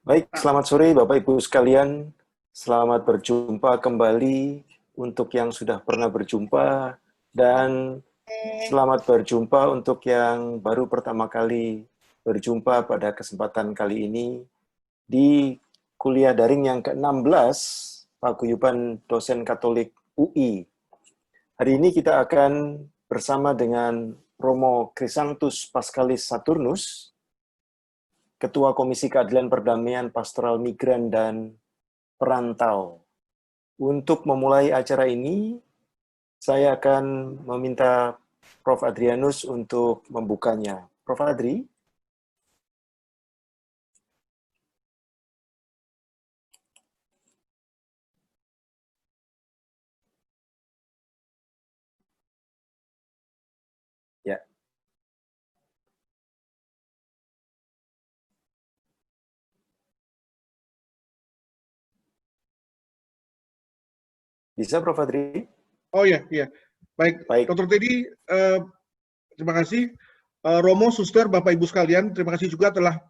Baik, selamat sore Bapak Ibu sekalian. Selamat berjumpa kembali untuk yang sudah pernah berjumpa dan selamat berjumpa untuk yang baru pertama kali berjumpa pada kesempatan kali ini di kuliah daring yang ke-16 Paguyuban Dosen Katolik UI. Hari ini kita akan bersama dengan Romo Chrysanthus Pascalis Saturnus, Ketua Komisi Keadilan Perdamaian Pastoral Migran dan Perantau. Untuk memulai acara ini, saya akan meminta Prof. Adrianus untuk membukanya. Prof. Adri? Ya. Bisa, Prof. Adri? Oh ya, iya. Baik, Baik. Dr. Teddy, terima kasih. Romo, Suster, Bapak Ibu sekalian, terima kasih juga telah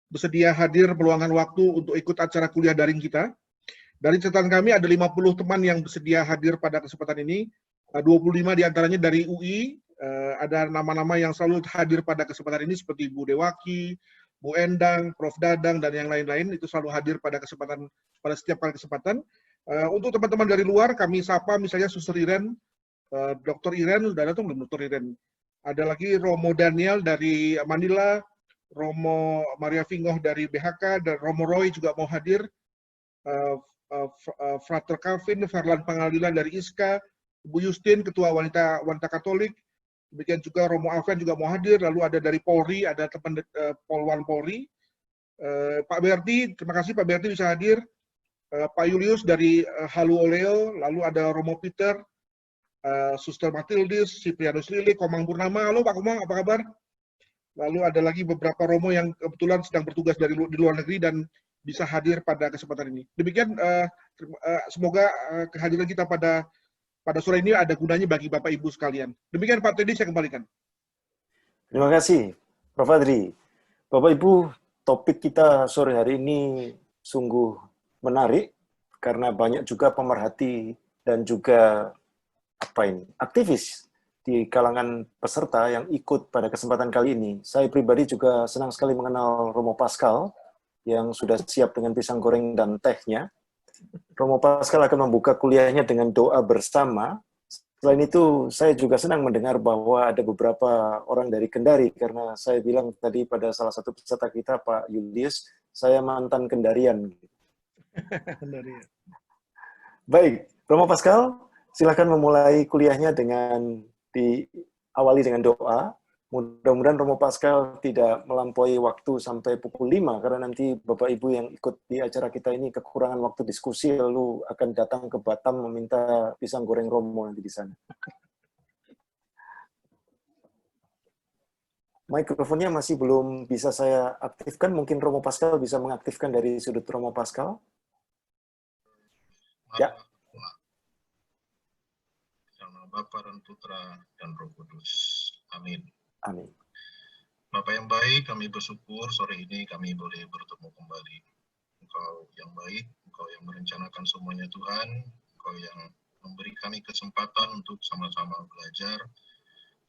bersedia hadir meluangkan waktu untuk ikut acara kuliah daring kita. Dari catatan kami ada 50 teman yang bersedia hadir pada kesempatan ini. 25 diantaranya dari UI, ada nama-nama yang selalu hadir pada kesempatan ini seperti Bu Dewaki, Bu Endang, Prof. Dadang, dan yang lain-lain itu selalu hadir pada setiap kali kesempatan. Untuk teman-teman dari luar, kami sapa misalnya Suster Iren, Dr. Iren, sudah datang belum Dr. Iren? Ada lagi Romo Daniel dari Manila, Romo Maria Vingoh dari BHK, dan Romo Roy juga mau hadir. Frater Calvin, Farlan Pangalilan dari ISKA, Bu Justin, Ketua Wanita Katolik, demikian juga Romo Alven juga mau hadir, lalu ada dari Polri, ada teman Polwan Polri, Pak Berti, terima kasih Pak Berti bisa hadir, Pak Julius dari Halu Oleo, lalu ada Romo Peter, Suster Matildis, Siprianus Lili, Komang Purnama. Halo Pak Komang, apa kabar? Lalu ada lagi beberapa Romo yang kebetulan sedang bertugas di luar negeri dan bisa hadir pada kesempatan ini. Demikian, semoga kehadiran kita pada sore ini ada gunanya bagi Bapak Ibu sekalian. Demikian Pak Teddy, saya kembalikan. Terima kasih, Prof. Adri. Bapak Ibu, topik kita sore hari ini sungguh menarik karena banyak juga pemerhati dan juga aktivis di kalangan peserta yang ikut pada kesempatan kali ini. Saya pribadi juga senang sekali mengenal Romo Pascal yang sudah siap dengan pisang goreng dan tehnya. Romo Pascal akan membuka kuliahnya dengan doa bersama. Selain itu, saya juga senang mendengar bahwa ada beberapa orang dari Kendari, karena saya bilang tadi pada salah satu peserta kita, Pak Julius, saya mantan Kendarian. Baik, Romo Pascal, silakan memulai kuliahnya dengan diawali dengan doa. Mudah-mudahan Romo Pascal tidak melampaui waktu sampai pukul 5, karena nanti Bapak Ibu yang ikut di acara kita ini kekurangan waktu diskusi, lalu akan datang ke Batam meminta pisang goreng Romo nanti di sana. Mikrofonnya masih belum bisa saya aktifkan, mungkin Romo Pascal bisa mengaktifkan dari sudut Romo Pascal. Ya. Nama Bapa dan Putra dan Roh Kudus. Amin. Amin. Bapak yang baik, kami bersyukur sore ini kami boleh bertemu kembali. Engkau yang baik, Engkau yang merencanakan semuanya Tuhan, Engkau yang memberi kami kesempatan untuk sama-sama belajar,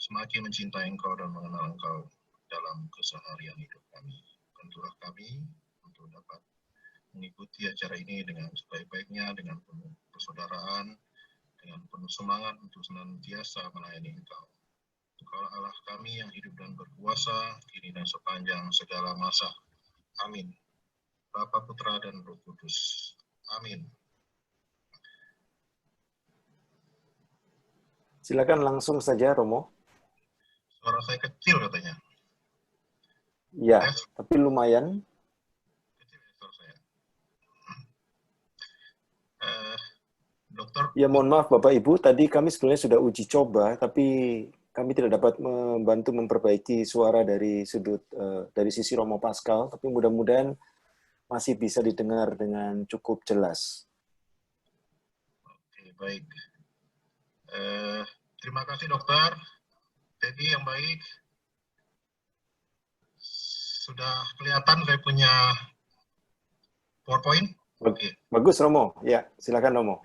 semakin mencintai Engkau dan mengenal Engkau dalam keseharian hidup kami. Bantulah kami untuk dapat mengikuti acara ini dengan sebaik-baiknya, dengan penuh persaudaraan, dengan penuh semangat untuk senantiasa melayani Engkau. Engkaulah Allah kami yang hidup dan berkuasa, kini dan sepanjang segala masa. Amin. Bapa, Putra, dan Roh Kudus. Amin. Silakan langsung saja, Romo. Suara saya kecil katanya. Ya, tapi lumayan. Kecil ya suara saya. Dokter. Ya, mohon maaf Bapak Ibu, tadi kami sebenarnya sudah uji coba, tapi kami tidak dapat membantu memperbaiki suara dari dari sisi Romo Pascal, tapi mudah-mudahan masih bisa didengar dengan cukup jelas. Oke, baik. Terima kasih dokter. Teddy yang baik. Sudah kelihatan saya punya PowerPoint? Oke. Bagus Romo, ya silakan Romo.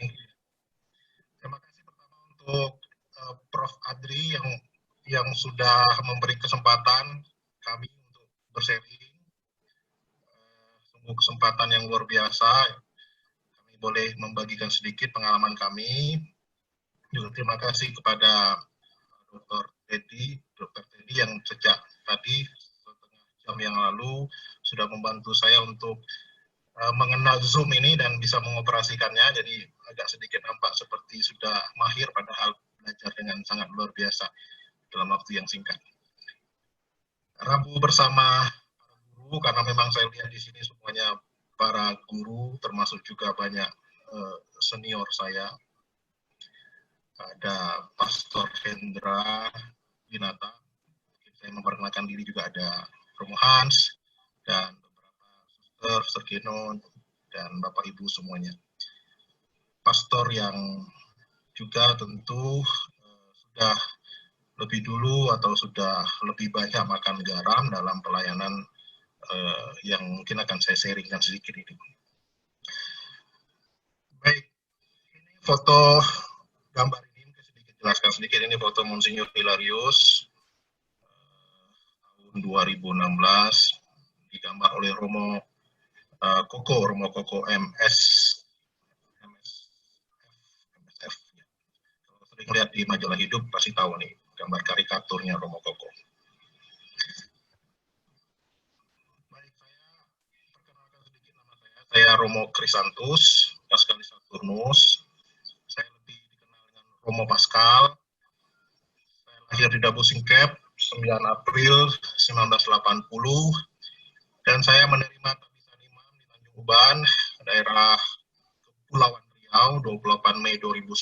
Terima kasih pertama untuk Prof. Adri yang sudah memberi kesempatan kami untuk bersharing. Sungguh kesempatan yang luar biasa. Kami boleh membagikan sedikit pengalaman kami. Juga terima kasih kepada Dr. Teddy yang sejak tadi setengah jam yang lalu sudah membantu saya untuk mengenal Zoom ini dan bisa mengoperasikannya. Jadi agak sedikit nampak seperti sudah mahir, padahal belajar dengan sangat luar biasa dalam waktu yang singkat. Rabu bersama para guru, karena memang saya lihat di sini semuanya para guru, termasuk juga banyak senior saya. Ada Pastor Hendra Dinata, saya memperkenalkan diri, juga ada Romo Hans, dan beberapa suster, Geno, dan Bapak Ibu semuanya. Pastor yang juga tentu sudah lebih dulu atau sudah lebih banyak makan garam dalam pelayanan yang mungkin akan saya sharingkan sedikit ini. Baik, ini foto gambar ini sedikit jelaskan sedikit. Ini foto Monsinyur Hilarius tahun 2016 digambar oleh Romo Koko MSF. Kalau sering lihat di majalah Hidup pasti tahu nih gambar karikaturnya Romo Koko. Baik, saya perkenalkan sedikit nama saya. Saya Romo Krisantus Pascalis Saturnus. Saya lebih dikenal dengan Romo Pascal. Saya lahir di Dabu Singkep 9 April 1980 dan saya menerima tabisan imam di Tanjung Uban, daerah Kepulauan Riau 28 Mei 2010,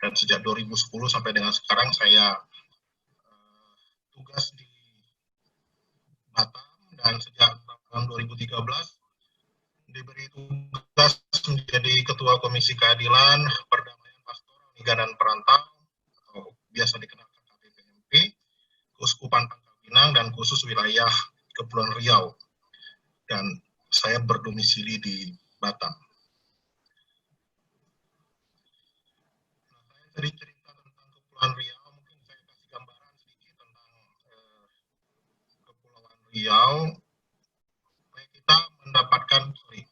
dan sejak 2010 sampai dengan sekarang saya tugas di Batam, dan sejak tahun 2013 diberi tugas menjadi Ketua Komisi Keadilan, Perdamaian Pastoral Niaga dan Perantau, atau biasa dikenal KPPMP, Keuskupan Pangkal Pinang, dan khusus wilayah Kepulauan Riau. Dan saya berdomisili di Batam. Nah, saya cerita tentang Kepulauan Riau, mungkin saya kasih gambaran sedikit tentang Kepulauan Riau. Kita mendapatkan sedikit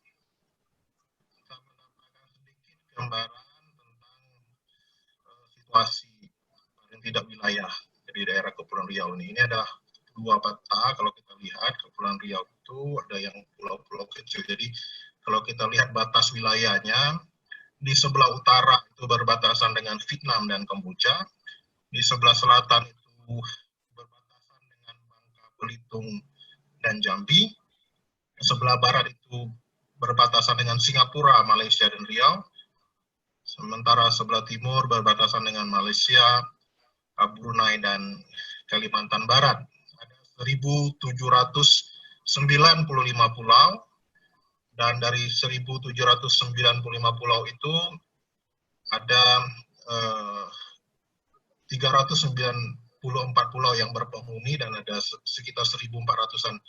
gambaran tentang situasi paling tidak wilayah di daerah Kepulauan Riau ini. Ini ada dua peta. Kalau kita lihat Kepulauan Riau itu ada yang pulau-pulau kecil. Jadi kalau kita lihat batas wilayahnya, di sebelah utara itu berbatasan dengan Vietnam dan Kamboja, di sebelah selatan itu berbatasan dengan Bangka Belitung dan Jambi, sebelah barat itu berbatasan dengan Singapura, Malaysia, dan Riau, sementara sebelah timur berbatasan dengan Malaysia, Brunei, dan Kalimantan Barat. Ada 1.795 pulau, dan dari 1.795 pulau itu ada 394 pulau yang berpenghuni, dan ada sekitar 1.400-an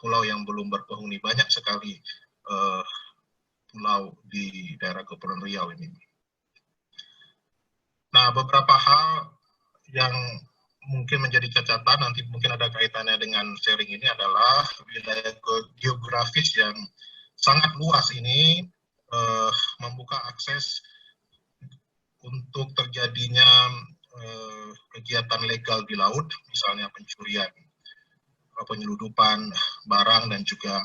pulau yang belum berpenghuni. Banyak sekali pulau di daerah Kepulauan Riau ini. Nah, beberapa hal yang mungkin menjadi catatan, nanti mungkin ada kaitannya dengan sharing ini, adalah wilayah geografis yang sangat luas ini membuka akses untuk terjadinya kegiatan legal di laut, misalnya pencurian, penyeludupan barang, dan juga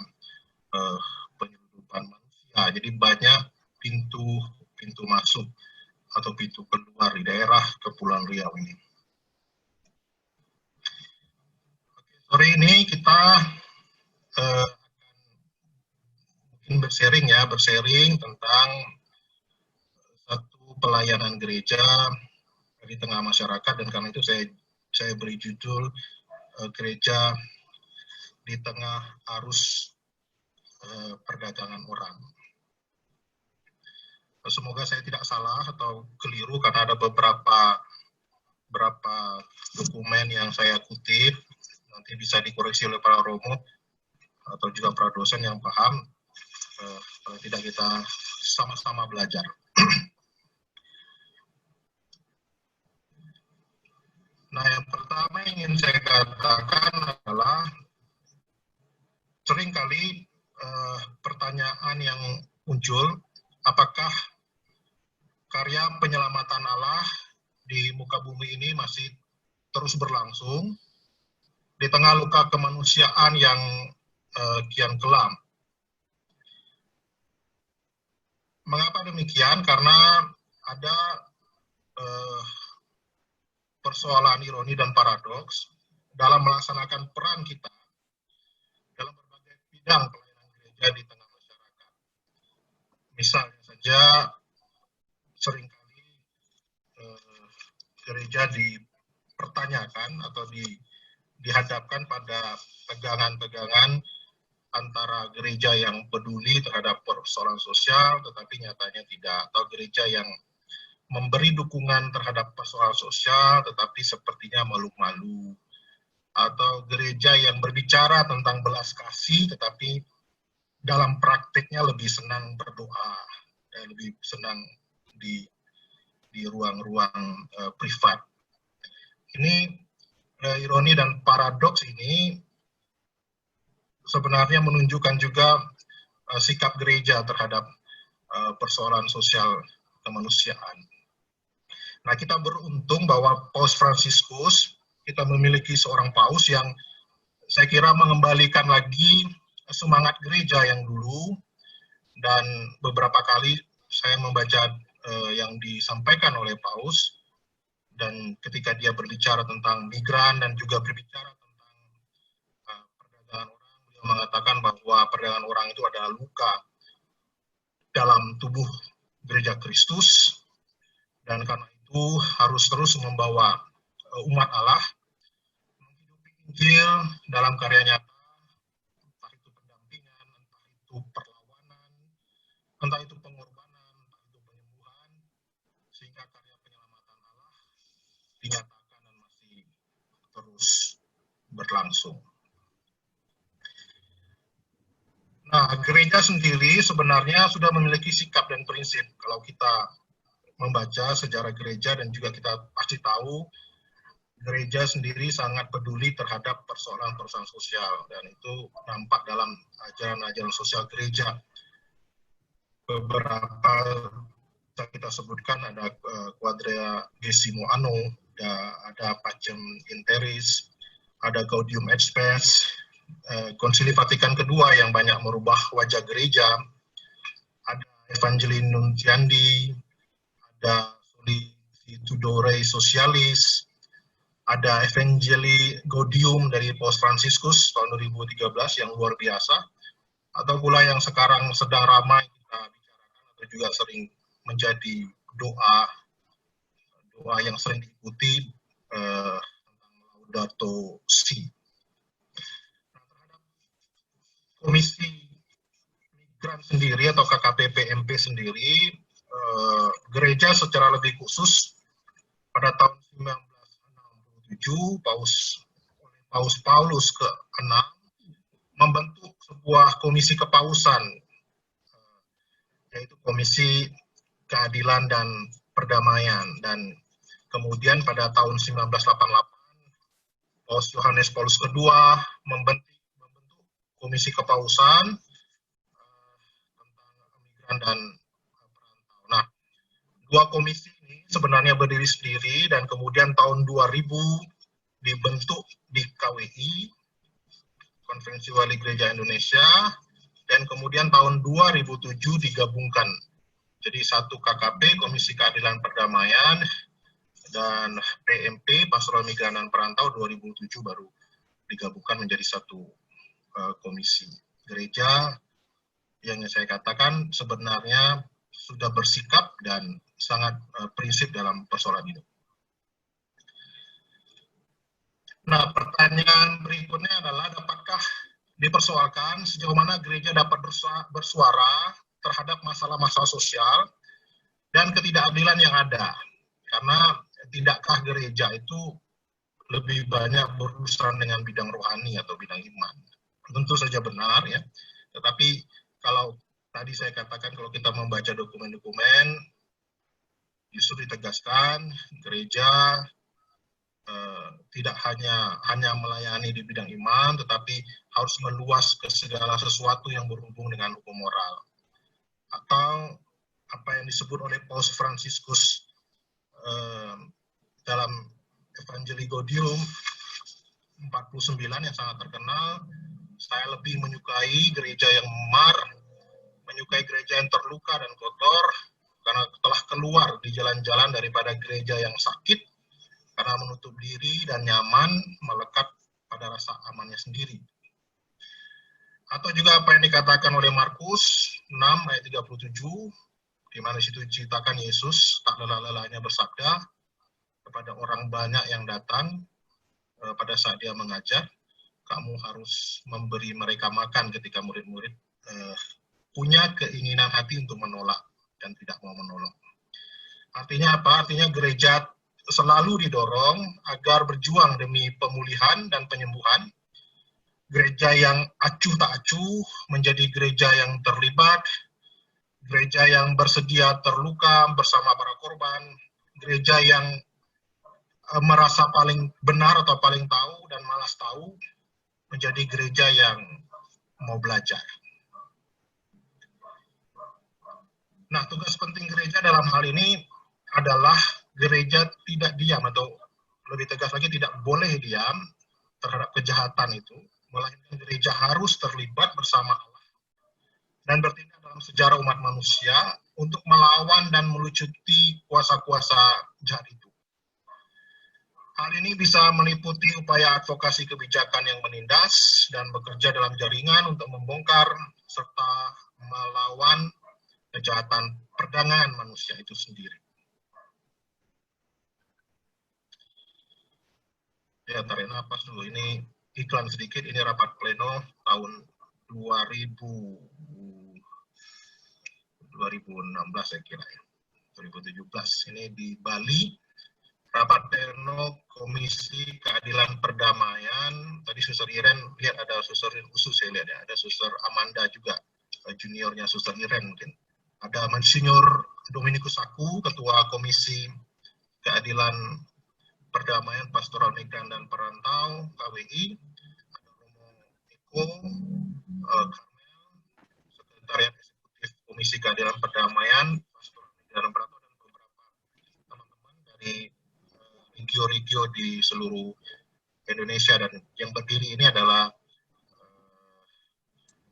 penyeludupan manusia. Jadi banyak pintu masuk atau pintu keluar di daerah Kepulauan Riau ini. Sore ini kita mungkin bersharing tentang satu pelayanan gereja di tengah masyarakat, dan karena itu saya beri judul gereja di tengah arus perdagangan orang. Semoga saya tidak salah atau keliru, karena ada beberapa dokumen yang saya kutip, nanti bisa dikoreksi oleh para Romo. atau juga para dosen yang paham, tidak kita sama-sama belajar. Nah, yang pertama yang ingin saya katakan adalah seringkali pertanyaan yang muncul, apakah karya penyelamatan Allah di muka bumi ini masih terus berlangsung di tengah luka kemanusiaan yang kian kelam. Mengapa demikian? Karena ada persoalan ironi dan paradoks dalam melaksanakan peran kita dalam berbagai bidang pelayanan gereja di tengah masyarakat. Misalnya saja, seringkali gereja dipertanyakan atau dihadapkan pada tegangan-tegangan antara gereja yang peduli terhadap persoalan sosial, tetapi nyatanya tidak, atau gereja yang memberi dukungan terhadap persoalan sosial, tetapi sepertinya malu-malu, atau gereja yang berbicara tentang belas kasih, tetapi dalam praktiknya lebih senang berdoa, dan lebih senang di ruang-ruang privat. Ini ironi dan paradoks ini sebenarnya menunjukkan juga sikap gereja terhadap persoalan sosial kemanusiaan. Nah, kita beruntung bahwa Paus Fransiskus, kita memiliki seorang paus yang saya kira mengembalikan lagi semangat gereja yang dulu, dan beberapa kali saya membaca yang disampaikan oleh paus, dan ketika dia berbicara tentang migran dan juga berbicara tentang perdagangan orang, beliau mengatakan bahwa perdagangan orang itu adalah luka dalam tubuh gereja Kristus, dan karena itu harus terus membawa umat Allah menghidupi Injil dalam karya nyata, entah itu pendampingan, entah itu perlawanan, entah itu pengorbanan, entah itu penyembuhan, sehingga karya penyelamatan Allah dinyatakan dan masih terus berlangsung. Nah, gereja sendiri sebenarnya sudah memiliki sikap dan prinsip. Kalau kita membaca sejarah gereja, dan juga kita pasti tahu gereja sendiri sangat peduli terhadap persoalan-persoalan sosial, dan itu nampak dalam ajaran-ajaran sosial gereja. Beberapa kita sebutkan ada Quadragesimo Anno, ada Pacem in Terris, ada Gaudium et Spes, Konsili Vatikan kedua yang banyak merubah wajah gereja, ada Evangelii Nuntiandi, ada Sollicitudo Rei Socialis, ada Evangelii Gaudium dari Paus Fransiskus tahun 2013 yang luar biasa, atau pula yang sekarang sedang ramai kita bicarakan atau juga sering menjadi doa yang sering diikuti tentang Laudato Si. Komisi Migran sendiri atau KKP-PMP sendiri, gereja secara lebih khusus pada tahun 1967 Paus Paulus ke-6 membentuk sebuah komisi kepausan, yaitu Komisi Keadilan dan Perdamaian, dan kemudian pada tahun 1988 Paus Yohanes Paulus II membentuk Komisi Kepausan tentang migran dan perantau. Nah, dua komisi ini sebenarnya berdiri sendiri, dan kemudian tahun 2000 dibentuk di KWI, Konferensi Wali Gereja Indonesia, dan kemudian tahun 2007 digabungkan. Jadi satu KKP, Komisi Keadilan Perdamaian, dan PMP, Pastoral Migran dan Perantau 2007 baru digabungkan menjadi satu komisi. Gereja yang saya katakan sebenarnya sudah bersikap dan sangat prinsip dalam persoalan ini. Nah, pertanyaan berikutnya adalah, dapatkah dipersoalkan sejauh mana gereja dapat bersuara terhadap masalah-masalah sosial dan ketidakadilan yang ada? Karena tidakkah gereja itu lebih banyak berurusan dengan bidang rohani atau bidang iman? Tentu tentu saja benar ya. Tetapi kalau tadi saya katakan kalau kita membaca dokumen-dokumen justru ditegaskan gereja tidak hanya melayani di bidang iman, tetapi harus meluas ke segala sesuatu yang berhubung dengan hukum moral. Atau apa yang disebut oleh Paus Fransiskus dalam Evangelii Gaudium 49 yang sangat terkenal, saya lebih menyukai gereja yang memar, menyukai gereja yang terluka dan kotor, karena telah keluar di jalan-jalan daripada gereja yang sakit, karena menutup diri dan nyaman melekat pada rasa amannya sendiri. Atau juga apa yang dikatakan oleh Markus 6 ayat 37, di mana situ diceritakan Yesus tak lelah-lelahnya bersabda kepada orang banyak yang datang pada saat dia mengajar, kamu harus memberi mereka makan ketika murid-murid punya keinginan hati untuk menolak dan tidak mau menolong. Artinya apa? Artinya gereja selalu didorong agar berjuang demi pemulihan dan penyembuhan. Gereja yang acuh tak acuh menjadi gereja yang terlibat, gereja yang bersedia terluka bersama para korban, gereja yang merasa paling benar atau paling tahu dan malas tahu, menjadi gereja yang mau belajar. Nah, tugas penting gereja dalam hal ini adalah gereja tidak diam, atau lebih tegas lagi tidak boleh diam terhadap kejahatan itu, melainkan gereja harus terlibat bersama Allah dan bertindak dalam sejarah umat manusia untuk melawan dan melucuti kuasa-kuasa jahat itu. Hal ini bisa meliputi upaya advokasi kebijakan yang menindas dan bekerja dalam jaringan untuk membongkar serta melawan kejahatan perdagangan manusia itu sendiri. Ya, tarik nafas dulu. Ini iklan sedikit. Ini rapat pleno tahun 2016 saya kira ya. 2017. Ini di Bali. Rapat pleno Komisi Keadilan Perdamaian. Tadi Suster Iren, lihat ada Suster khusus saya lihat ya. Ada Suster Amanda juga, juniornya Suster Iren mungkin. Ada Monsinyur Dominikus Saku, Ketua Komisi Keadilan Perdamaian Pastoral Migran dan Perantau, KWI, ada Romo Eko, Karmel, Sekretariat Eksekutif Komisi Keadilan Perdamaian, Pastoral Migran dan Perantau, dan beberapa teman-teman dari regio-regio di seluruh Indonesia. Dan yang berdiri ini adalah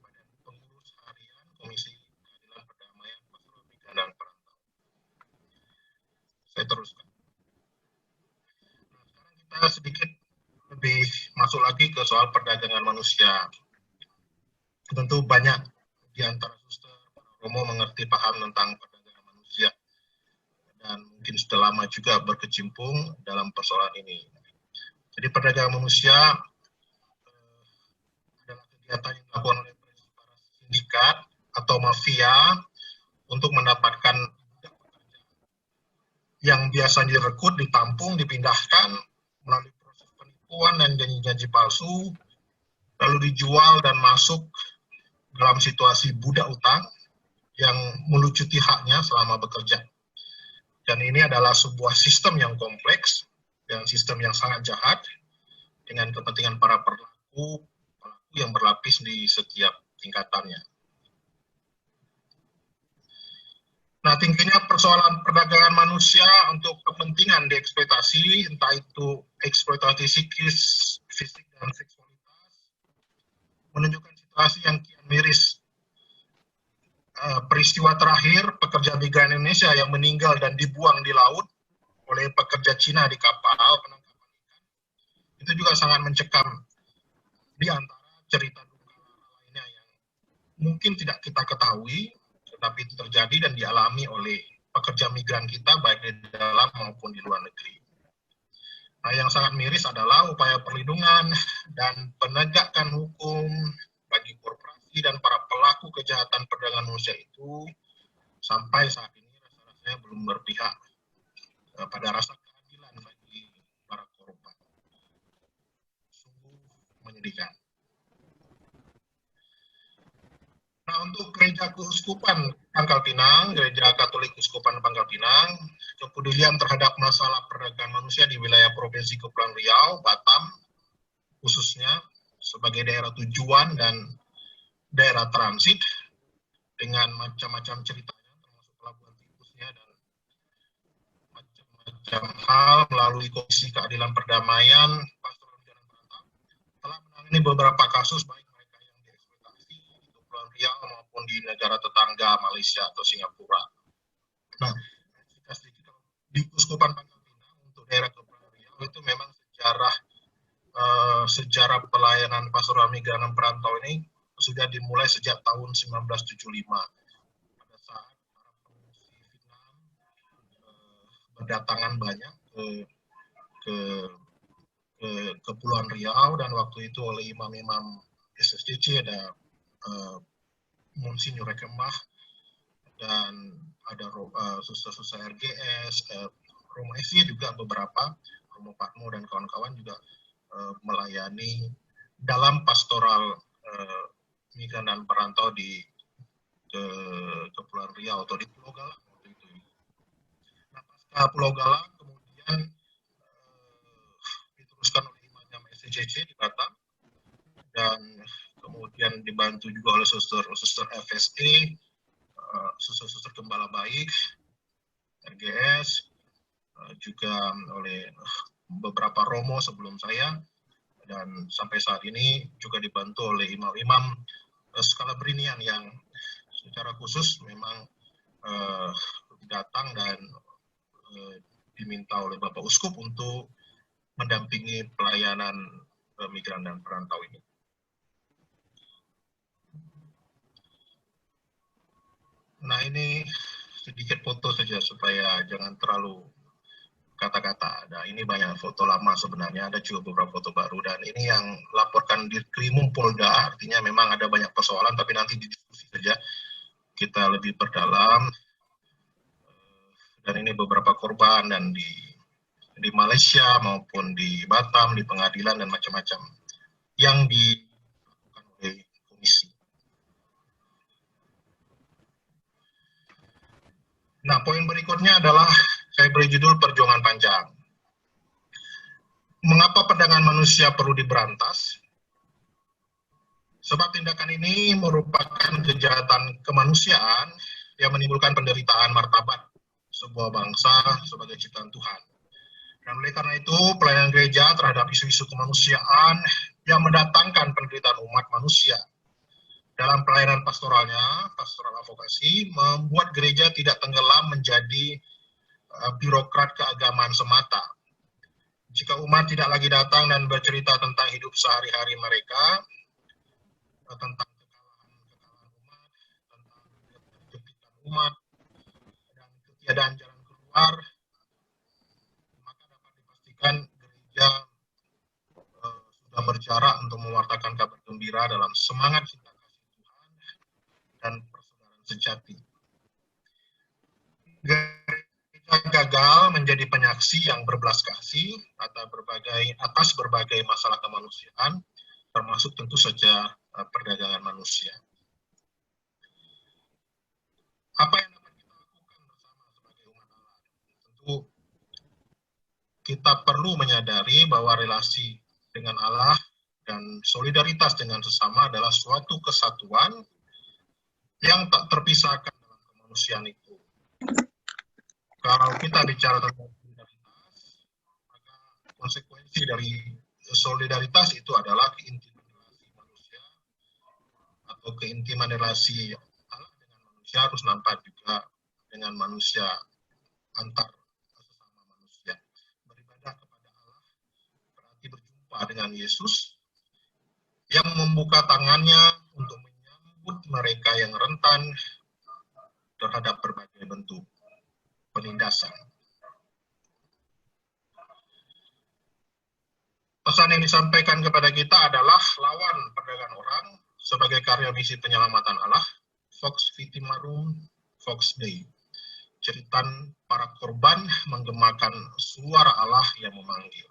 Badan Pengurus Harian Komisi Keadilan Perdamaian Pastoral Migran dan Perantau. Saya teruskan. Kita sedikit lebih masuk lagi ke soal perdagangan manusia. Tentu banyak di antara suster Romo mengerti paham tentang perdagangan manusia dan mungkin sudah lama juga berkecimpung dalam persoalan ini. Jadi perdagangan manusia adalah kegiatan yang dilakukan oleh para sindikat atau mafia untuk mendapatkan yang biasa direkrut, ditampung, dipindahkan melalui proses penipuan dan janji-janji palsu, lalu dijual dan masuk dalam situasi budak utang yang melucuti haknya selama bekerja. Dan ini adalah sebuah sistem yang kompleks dan sistem yang sangat jahat dengan kepentingan para pelaku yang berlapis di setiap tingkatannya. Nah, tingginya persoalan perdagangan manusia untuk kepentingan dieksploitasi, entah itu eksploitasi psikis, fisik, dan seksualitas, menunjukkan situasi yang kian miris. Peristiwa terakhir, pekerja migran Indonesia yang meninggal dan dibuang di laut oleh pekerja Cina di kapal penangkapan ikan, itu juga sangat mencekam di antara cerita duka lainnya yang mungkin tidak kita ketahui, tetapi itu terjadi dan dialami oleh pekerja migran kita baik di dalam maupun di luar negeri. Nah, yang sangat miris adalah upaya perlindungan dan penegakan hukum bagi korporasi dan para pelaku kejahatan perdagangan manusia itu sampai saat ini rasa-rasanya belum berpihak pada rasa keadilan bagi para korban. Sungguh menyedihkan. untuk Gereja Keuskupan Pangkal Pinang, Gereja Katolik Keuskupan Pangkal Pinang, kepedulian terhadap masalah perdagangan manusia di wilayah Provinsi Kepulauan Riau, Batam, khususnya sebagai daerah tujuan dan daerah transit, dengan macam-macam ceritanya, termasuk pelabuhan tikusnya dan macam-macam hal melalui Komisi Keadilan Perdamaian, Pastoral Migran Perantau, telah menangani beberapa kasus baik mereka yang dieksploitasi di Kepulauan Riau maupun di negara tetangga Malaysia atau Singapura. Nah, di Keuskupan Pangkal Pinang untuk daerah Kepulauan Riau itu memang sejarah pelayanan pastoral migran perantau ini sudah dimulai sejak tahun 1975 pada saat para pengungsi Vietnam berdatangan banyak ke Kepulauan Riau, dan waktu itu oleh imam-imam SSDC ada Monsinyur Rekemah dan ada susah-susah RGS, Romo SI juga beberapa, Romo Patmo dan kawan-kawan juga melayani dalam pastoral migran dan perantau di Kepulauan Riau atau di Pulau Galang waktu itu. Nah, pasca Pulau Galang kemudian diteruskan oleh imam SCCC di Batam, dan kemudian dibantu juga oleh suster FSE, suster Gembala Baik, RGS, juga oleh beberapa romo sebelum saya, dan sampai saat ini juga dibantu oleh imam-imam skala berinian yang secara khusus memang datang dan diminta oleh Bapak Uskup untuk mendampingi pelayanan migran dan perantau ini. Nah, ini sedikit foto saja supaya jangan terlalu kata-kata. Nah, ini banyak foto lama sebenarnya, ada juga beberapa foto baru, dan ini yang laporkan di Krimum Polda, artinya memang ada banyak persoalan, tapi nanti didiskusi saja kita lebih perdalam. Dan ini beberapa korban, dan di Malaysia maupun di Batam, di pengadilan dan macam-macam yang dilakukan oleh komisi. Nah, poin berikutnya adalah saya beri judul Perjuangan Panjang. Mengapa perdagangan manusia perlu diberantas? Sebab tindakan ini merupakan kejahatan kemanusiaan yang menimbulkan penderitaan martabat sebuah bangsa sebagai ciptaan Tuhan. Dan oleh karena itu, pelayanan gereja terhadap isu-isu kemanusiaan yang mendatangkan penderitaan umat manusia dalam pelayanan pastoralnya, pastoral advokasi, membuat gereja tidak tenggelam menjadi birokrat keagamaan semata. Jika umat tidak lagi datang dan bercerita tentang hidup sehari-hari mereka, tentang kekalahan umat, tentang keterjepitan umat, dan ketiadaan jalan keluar, maka dapat dipastikan gereja sudah berjarak untuk mewartakan kabar gembira dalam semangat cinta kasih Tuhan dan persaudaraan sejati. Gereja gagal menjadi penyaksi yang berbelas kasih atas berbagai masalah kemanusiaan, termasuk tentu saja perdagangan manusia. Apa yang dapat kita lakukan bersama sebagai umat Allah? Tentu kita perlu menyadari bahwa relasi dengan Allah dan solidaritas dengan sesama adalah suatu kesatuan yang tak terpisahkan dalam kemanusiaan itu. Kalau kita bicara tentang solidaritas, maka konsekuensi dari solidaritas itu adalah keintiman relasi manusia atau keintiman relasi Allah dengan manusia harus nampak juga dengan manusia antar sesama manusia. Beribadah kepada Allah berarti berjumpa dengan Yesus yang membuka tangannya untuk menyambut mereka yang rentan terhadap berbagai bentuk penindasan. Pesan yang disampaikan kepada kita adalah lawan perdagangan orang sebagai karya misi penyelamatan Allah, Vox Vitimarum, Vox Dei. Jeritan para korban menggemakan suara Allah yang memanggil.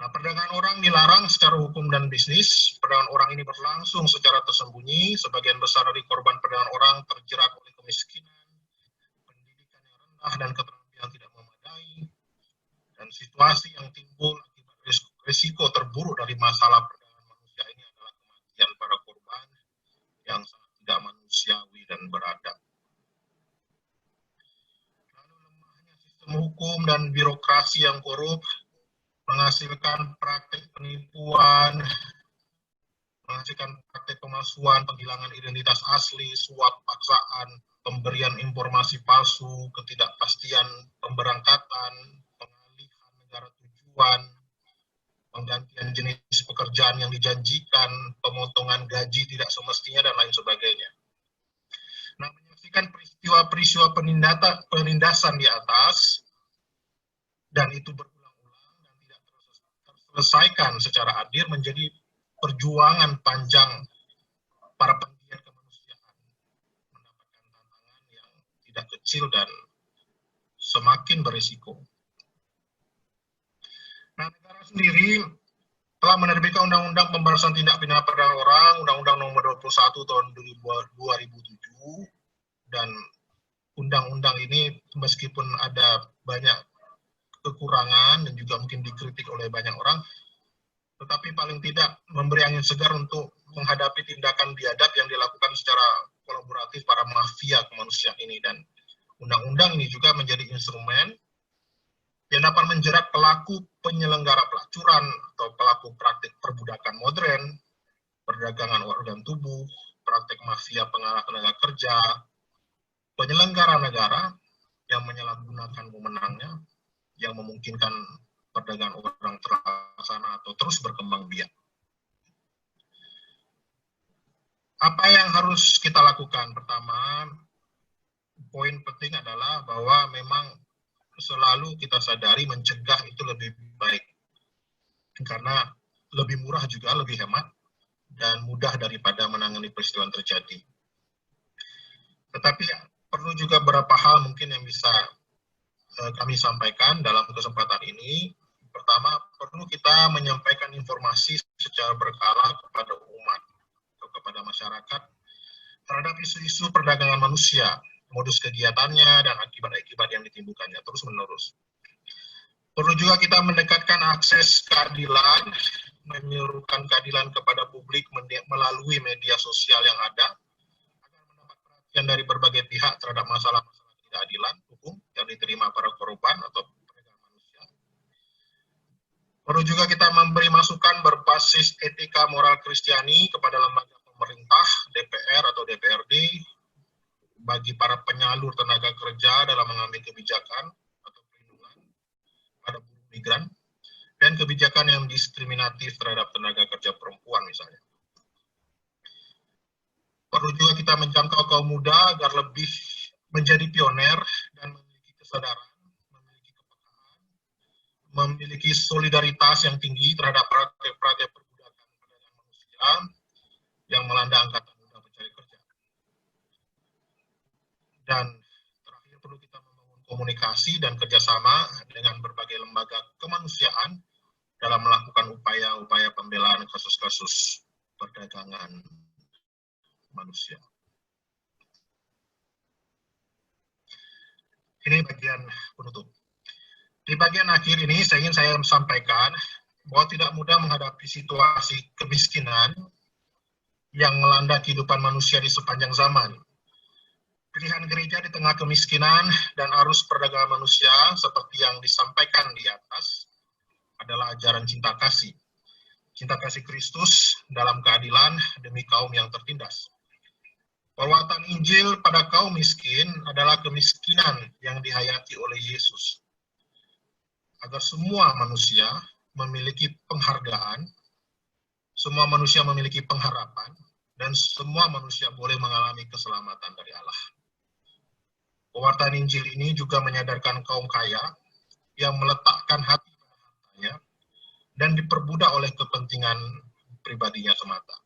Nah, perdagangan orang dilarang secara hukum dan bisnis. Perdagangan orang ini berlangsung secara tersembunyi. Sebagian besar dari korban perdagangan orang terjerat oleh kemiskinan, pendidikan yang rendah, dan keterampilan tidak memadai. Dan situasi yang timbul akibat risiko terburuk dari masalah perdagangan manusia ini adalah kematian para korban yang sangat tidak manusiawi dan beradab. Lalu lemahnya sistem hukum dan birokrasi yang korup menghasilkan praktik penipuan, menghasilkan praktik pemalsuan, penghilangan identitas asli, suap paksaan, pemberian informasi palsu, ketidakpastian pemberangkatan, pengalihan negara tujuan, penggantian jenis pekerjaan yang dijanjikan, pemotongan gaji tidak semestinya, dan lain sebagainya. Nah, menyaksikan peristiwa-peristiwa penindasan di atas, dan itu berulang-ulang dan tidak terselesaikan secara adil, menjadi perjuangan panjang para penggiat kemanusiaan, mendapatkan tantangan yang tidak kecil dan semakin berisiko. Nah, negara sendiri telah menerbitkan Undang-Undang Pemberantasan Tindak Pidana Perdagangan Orang, Undang-Undang Nomor 21 Tahun 2007, dan undang-undang ini meskipun ada banyak kekurangan dan juga mungkin dikritik oleh banyak orang, tetapi paling tidak memberi angin segar untuk menghadapi tindakan biadab yang dilakukan secara kolaboratif para mafia kemanusiaan ini. Dan undang-undang ini juga menjadi instrumen yang dapat menjerat pelaku penyelenggara pelacuran atau pelaku praktik perbudakan modern, perdagangan organ tubuh, praktik mafia pengarah tenaga kerja, penyelenggara negara yang menyalahgunakan wewenangnya, yang memungkinkan perdagangan orang terlaksana atau terus berkembang biak. Apa yang harus kita lakukan? Pertama, poin penting adalah bahwa memang selalu kita sadari mencegah itu lebih baik. Karena lebih murah juga, lebih hemat, dan mudah daripada menangani peristiwa yang terjadi. Tetapi perlu juga beberapa hal mungkin yang bisa kami sampaikan dalam kesempatan ini. Pertama, perlu kita menyampaikan informasi secara berkala kepada umat atau kepada masyarakat terhadap isu-isu perdagangan manusia, modus kegiatannya, dan akibat-akibat yang ditimbulkannya terus-menerus. Perlu juga kita mendekatkan akses keadilan, menyerukan keadilan kepada publik melalui media sosial yang ada, agar mendapat perhatian dari berbagai pihak terhadap masalah-masalah keadilan hukum yang diterima para korban atau perdagangan manusia. Perlu juga kita memberi masukan berbasis etika moral Kristiani kepada lembaga pemerintah, DPR atau DPRD, bagi para penyalur tenaga kerja dalam mengambil kebijakan atau perlindungan pada buruh migran, dan kebijakan yang diskriminatif terhadap tenaga kerja perempuan misalnya. Perlu juga kita menjangkau kaum muda agar lebih menjadi pioner dan memiliki kesadaran, memiliki kepekaan, memiliki solidaritas yang tinggi terhadap praktek-praktek perbudakan perdagangan manusia yang melanda angkatan muda pencari kerja. Dan terakhir, perlu kita membangun komunikasi dan kerjasama dengan berbagai lembaga kemanusiaan dalam melakukan upaya-upaya pembelaan kasus-kasus perdagangan manusia. Ini bagian penutup. Di bagian akhir ini saya ingin sampaikan bahwa tidak mudah menghadapi situasi kemiskinan yang melanda kehidupan manusia di sepanjang zaman. Pilihan gereja di tengah kemiskinan dan arus perdagangan manusia seperti yang disampaikan di atas adalah ajaran cinta kasih. Cinta kasih Kristus dalam keadilan demi kaum yang tertindas. Perwatan Injil pada kaum miskin adalah kemiskinan yang dihayati oleh Yesus. Agar semua manusia memiliki penghargaan, semua manusia memiliki pengharapan, dan semua manusia boleh mengalami keselamatan dari Allah. Pewartaan Injil ini juga menyadarkan kaum kaya yang meletakkan hati pada hartanya dan diperbudak oleh kepentingan pribadinya semata.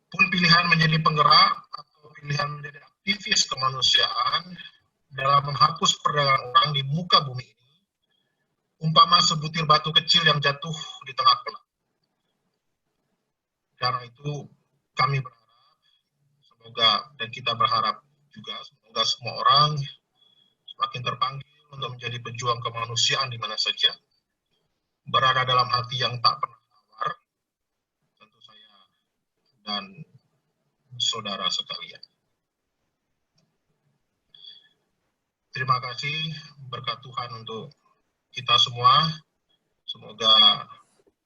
Pun pilihan menjadi penggerak atau pilihan menjadi aktivis kemanusiaan dalam menghapus perdagangan orang di muka bumi ini umpama sebutir batu kecil yang jatuh di tengah kolam. Karena itu kami berharap, semoga, dan kita berharap juga, semoga semua orang semakin terpanggil untuk menjadi pejuang kemanusiaan di mana saja, berada dalam hati yang tak pernah tawar, tentu saya dan saudara sekalian. Terima kasih, berkat Tuhan untuk kita semua, semoga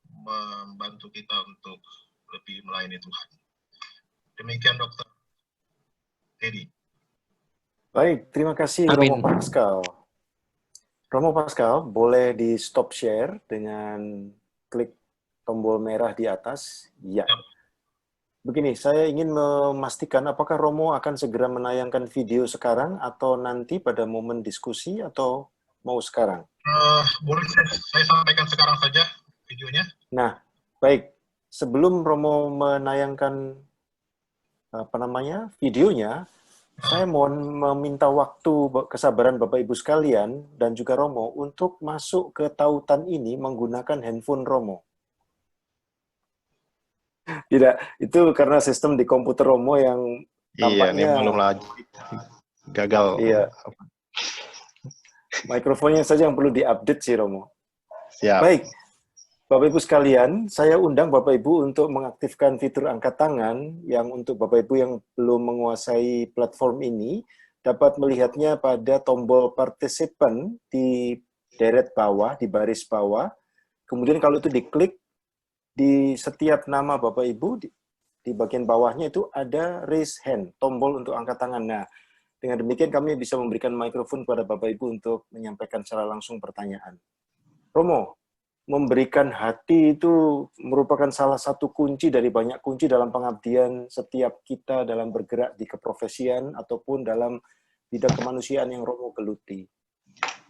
membantu kita untuk lebih melayani Tuhan. Demikian Dr. Teddy. Baik, terima kasih Amin. Romo Pascal. Romo Pascal, boleh di stop share dengan klik tombol merah di atas? Ya. Begini, saya ingin memastikan apakah Romo akan segera menayangkan video sekarang atau nanti pada momen diskusi atau mau sekarang? Boleh saya sampaikan sekarang saja videonya? Nah, baik. Sebelum Romo menayangkan videonya, saya mohon meminta waktu kesabaran Bapak Ibu sekalian dan juga Romo untuk masuk ke tautan ini menggunakan handphone Romo. Tidak, itu karena sistem di komputer Romo yang tampaknya... Iya, ini maklumlah gagal. Iya. Mikrofonnya saja yang perlu diupdate sih, Romo. Siap. Baik, Bapak Ibu sekalian, saya undang Bapak Ibu untuk mengaktifkan fitur angkat tangan yang untuk Bapak Ibu yang belum menguasai platform ini dapat melihatnya pada tombol participant di deret bawah, di baris bawah. Kemudian kalau itu diklik, di setiap nama Bapak Ibu, di bagian bawahnya itu ada raise hand, tombol untuk angkat tangan. Nah, dengan demikian kami bisa memberikan mikrofon kepada Bapak Ibu untuk menyampaikan secara langsung pertanyaan. Romo, memberikan hati itu merupakan salah satu kunci dari banyak kunci dalam pengabdian setiap kita dalam bergerak di keprofesian ataupun dalam bidang kemanusiaan yang Romo geluti.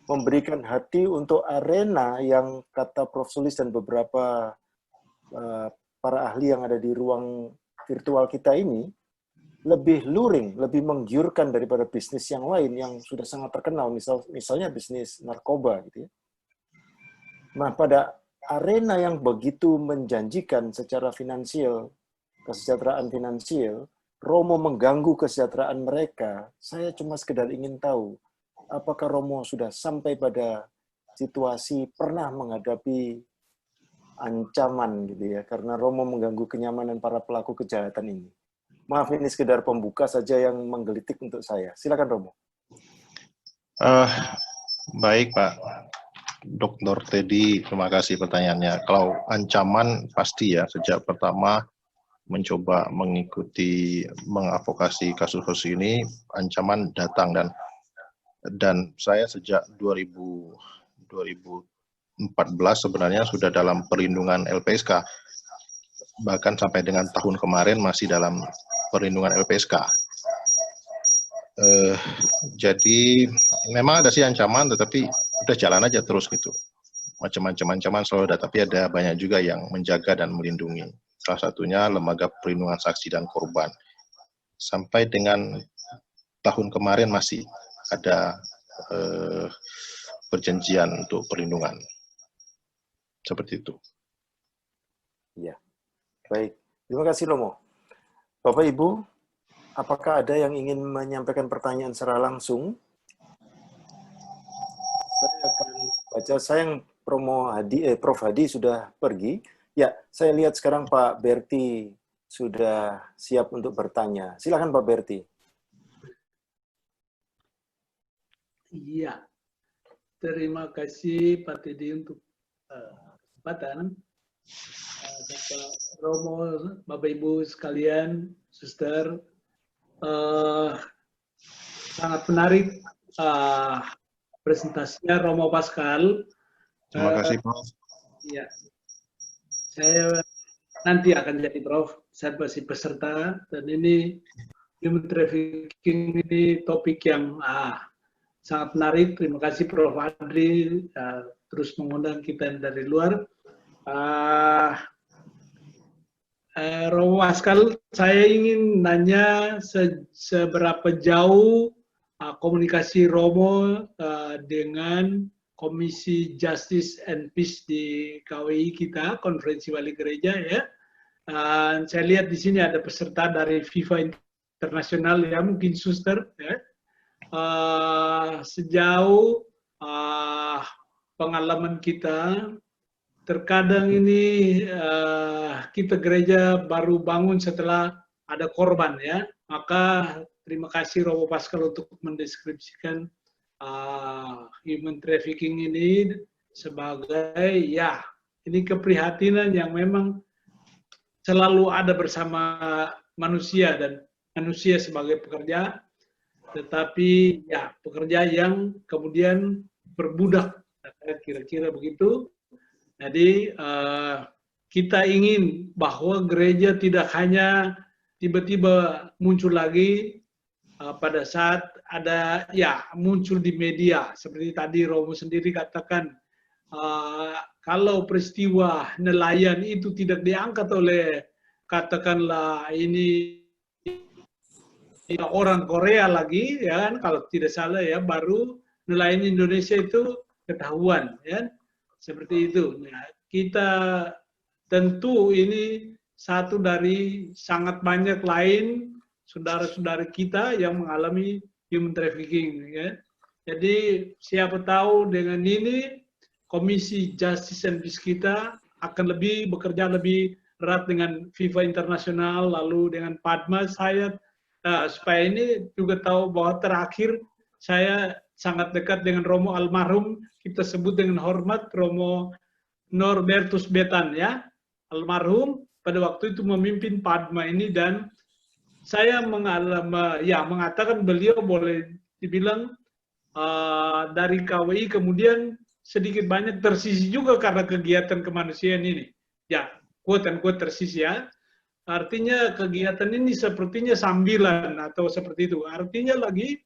Memberikan hati untuk arena yang kata Prof. Sulis dan beberapa para ahli yang ada di ruang virtual kita ini lebih luring, lebih menggiurkan daripada bisnis yang lain yang sudah sangat terkenal, misalnya bisnis narkoba gitu ya. Nah, pada arena yang begitu menjanjikan secara finansial, kesejahteraan finansial, Romo mengganggu kesejahteraan mereka, saya cuma sekedar ingin tahu, apakah Romo sudah sampai pada situasi pernah menghadapi ancaman gitu ya, karena Romo mengganggu kenyamanan para pelaku kejahatan ini. Maaf, ini sekedar pembuka saja yang menggelitik untuk saya. Silakan Romo. Baik Pak Dr. Teddy, terima kasih pertanyaannya. Kalau ancaman pasti ya, sejak pertama mencoba mengikuti, mengadvokasi kasus-kasus ini, ancaman datang dan saya sejak 2014 sebenarnya sudah dalam perlindungan LPSK, bahkan sampai dengan tahun kemarin masih dalam perlindungan LPSK. Jadi memang ada sih ancaman, tetapi udah jalan aja terus gitu. Macam-macam ancaman selalu ada, tapi ada banyak juga yang menjaga dan melindungi. Salah satunya Lembaga Perlindungan Saksi dan Korban. Sampai dengan tahun kemarin masih ada perjanjian untuk perlindungan. Seperti itu. Iya, baik. Terima kasih Romo. Bapak Ibu, apakah ada yang ingin menyampaikan pertanyaan secara langsung? Saya akan baca, sayang Prof. Hadi sudah pergi. Ya, saya lihat sekarang Pak Berti sudah siap untuk bertanya. Silakan Pak Berti. Iya, terima kasih Pak Teddy untuk kesempatan. Bapak Romo, Bapak Ibu sekalian, Suster, sangat menarik presentasinya Romo Pascal. Terima kasih Prof. Ya, saya nanti akan jadi Prof. Saya masih peserta dan ini human trafficking ini topik yang sangat menarik. Terima kasih Prof. Adri terus mengundang kita dari luar. Romo Pascal, saya ingin nanya seberapa jauh komunikasi Romo dengan Komisi Justice and Peace di KWI kita, Konferensi Wali Gereja ya. Saya lihat di sini ada peserta dari FIFA Internasional ya, mungkin suster ya. Sejauh pengalaman kita, terkadang ini kita gereja baru bangun setelah ada korban ya. Maka terima kasih Romo Pascal untuk mendeskripsikan human trafficking ini sebagai ya ini keprihatinan yang memang selalu ada bersama manusia dan manusia sebagai pekerja, tetapi ya pekerja yang kemudian berbudak, kira-kira begitu. Jadi kita ingin bahwa gereja tidak hanya tiba-tiba muncul lagi pada saat ada ya muncul di media seperti tadi Romo sendiri katakan, kalau peristiwa nelayan itu tidak diangkat oleh katakanlah ini orang Korea lagi ya kan, kalau tidak salah ya, baru nelayan Indonesia itu ketahuan ya seperti itu. Nah, kita tentu ini satu dari sangat banyak lain saudara-saudara kita yang mengalami human trafficking ya. Jadi siapa tahu dengan ini Komisi Justice and Peace kita akan bekerja lebih erat dengan FIFA Internasional, lalu dengan Padma. Saya supaya ini juga tahu bahwa terakhir saya sangat dekat dengan Romo almarhum, kita sebut dengan hormat Romo Norbertus Betan ya, almarhum pada waktu itu memimpin Padma ini, dan saya mengatakan beliau boleh dibilang dari KWI kemudian sedikit banyak tersisi juga karena kegiatan kemanusiaan ini. Ya, quote unquote tersisi ya. Artinya kegiatan ini sepertinya sambilan atau seperti itu. Artinya lagi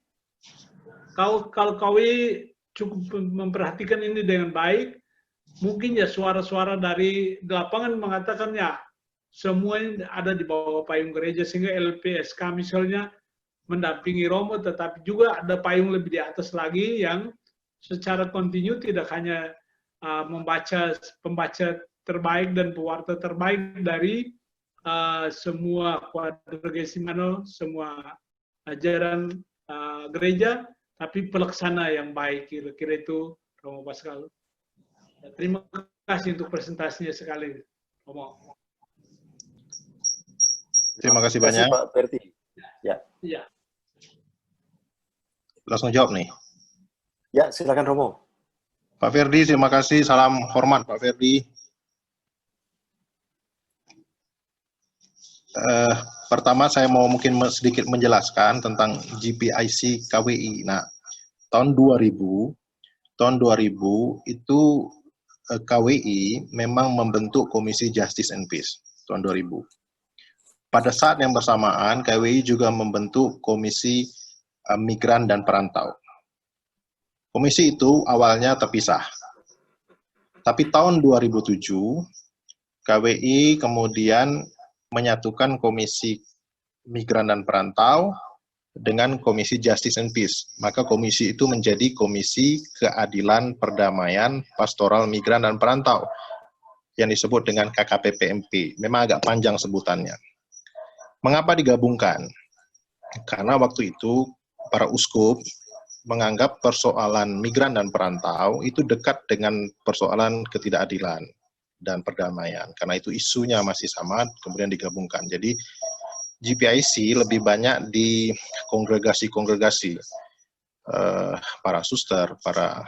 kalau KWI cukup memperhatikan ini dengan baik, mungkin ya suara-suara dari lapangan mengatakan ya semua ini ada di bawah payung gereja, sehingga LPSK misalnya mendampingi Romo, tetapi juga ada payung lebih di atas lagi yang secara kontinu tidak hanya pembaca terbaik dan pewarta terbaik dari semua quadrigesimano, semua ajaran gereja, tapi pelaksana yang baik, kira-kira itu Romo Pascal. Terima kasih untuk presentasinya sekali, Romo. Terima kasih banyak, Pak Ferdi. Ya. Langsung jawab nih. Ya, silakan Romo. Pak Ferdi, terima kasih. Salam hormat Pak Ferdi. Pertama saya mau mungkin sedikit menjelaskan tentang GPIC KWI. Nah, tahun 2000 itu KWI memang membentuk Komisi Justice and Peace tahun 2000. Pada saat yang bersamaan KWI juga membentuk Komisi Migran dan Perantau. Komisi itu awalnya terpisah. Tapi tahun 2007 KWI kemudian menyatukan Komisi Migran dan Perantau dengan Komisi Justice and Peace. Maka komisi itu menjadi Komisi Keadilan, Perdamaian, Pastoral Migran dan Perantau yang disebut dengan KKPPMP. Memang agak panjang sebutannya. Mengapa digabungkan? Karena waktu itu para uskup menganggap persoalan migran dan perantau itu dekat dengan persoalan ketidakadilan dan perdamaian. Karena itu isunya masih sama, kemudian digabungkan. Jadi GPIC lebih banyak di kongregasi-kongregasi para suster, para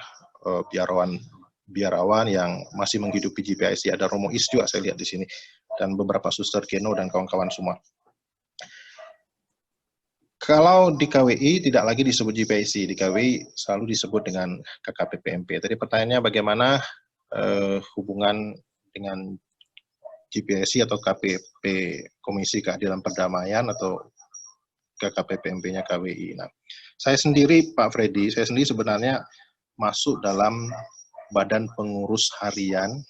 biarawan yang masih menghidupi GPIC. Ada Romo Is juga saya lihat di sini, dan beberapa suster Keno dan kawan-kawan semua. Kalau di KWI tidak lagi disebut GPIC, di KWI selalu disebut dengan KKPPMP. Tadi pertanyaannya bagaimana hubungan dengan GPIC atau KPP, Komisi Keadilan Perdamaian, atau KKPPMP-nya KWI. Nah, saya sendiri, Pak Freddy, saya sendiri sebenarnya masuk dalam Badan Pengurus Harian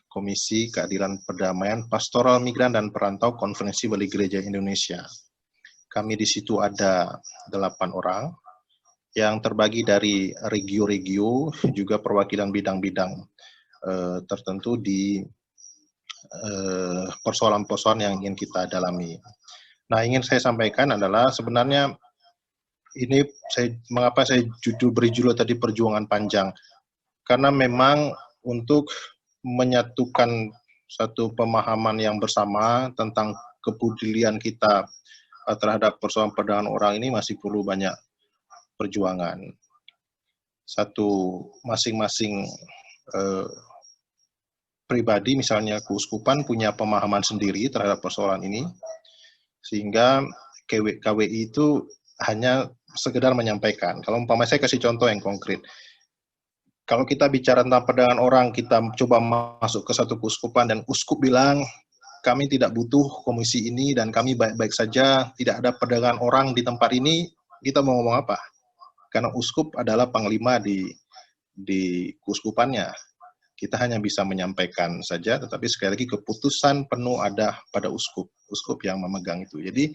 Komisi Keadilan Perdamaian, Pastoral Migran dan Perantau Konferensi Wali Gereja Indonesia. Kami di situ ada 8 orang, yang terbagi dari regio-regio, juga perwakilan bidang-bidang tertentu di persoalan-persoalan yang ingin kita dalami. Nah, ingin saya sampaikan adalah sebenarnya ini mengapa saya beri judul tadi perjuangan panjang, karena memang untuk menyatukan satu pemahaman yang bersama tentang kepedulian kita terhadap persoalan perdagangan orang ini masih perlu banyak perjuangan. Satu, masing-masing pribadi, misalnya keuskupan punya pemahaman sendiri terhadap persoalan ini, sehingga KWI itu hanya sekedar menyampaikan. Kalau umpama saya kasih contoh yang konkret, kalau kita bicara tentang perdagangan orang, kita coba masuk ke satu keuskupan dan uskup bilang, kami tidak butuh komisi ini dan kami baik-baik saja, tidak ada perdagangan orang di tempat ini, kita mau ngomong apa? Karena uskup adalah panglima di keuskupannya. Kita hanya bisa menyampaikan saja, tetapi sekali lagi keputusan penuh ada pada uskup yang memegang itu. Jadi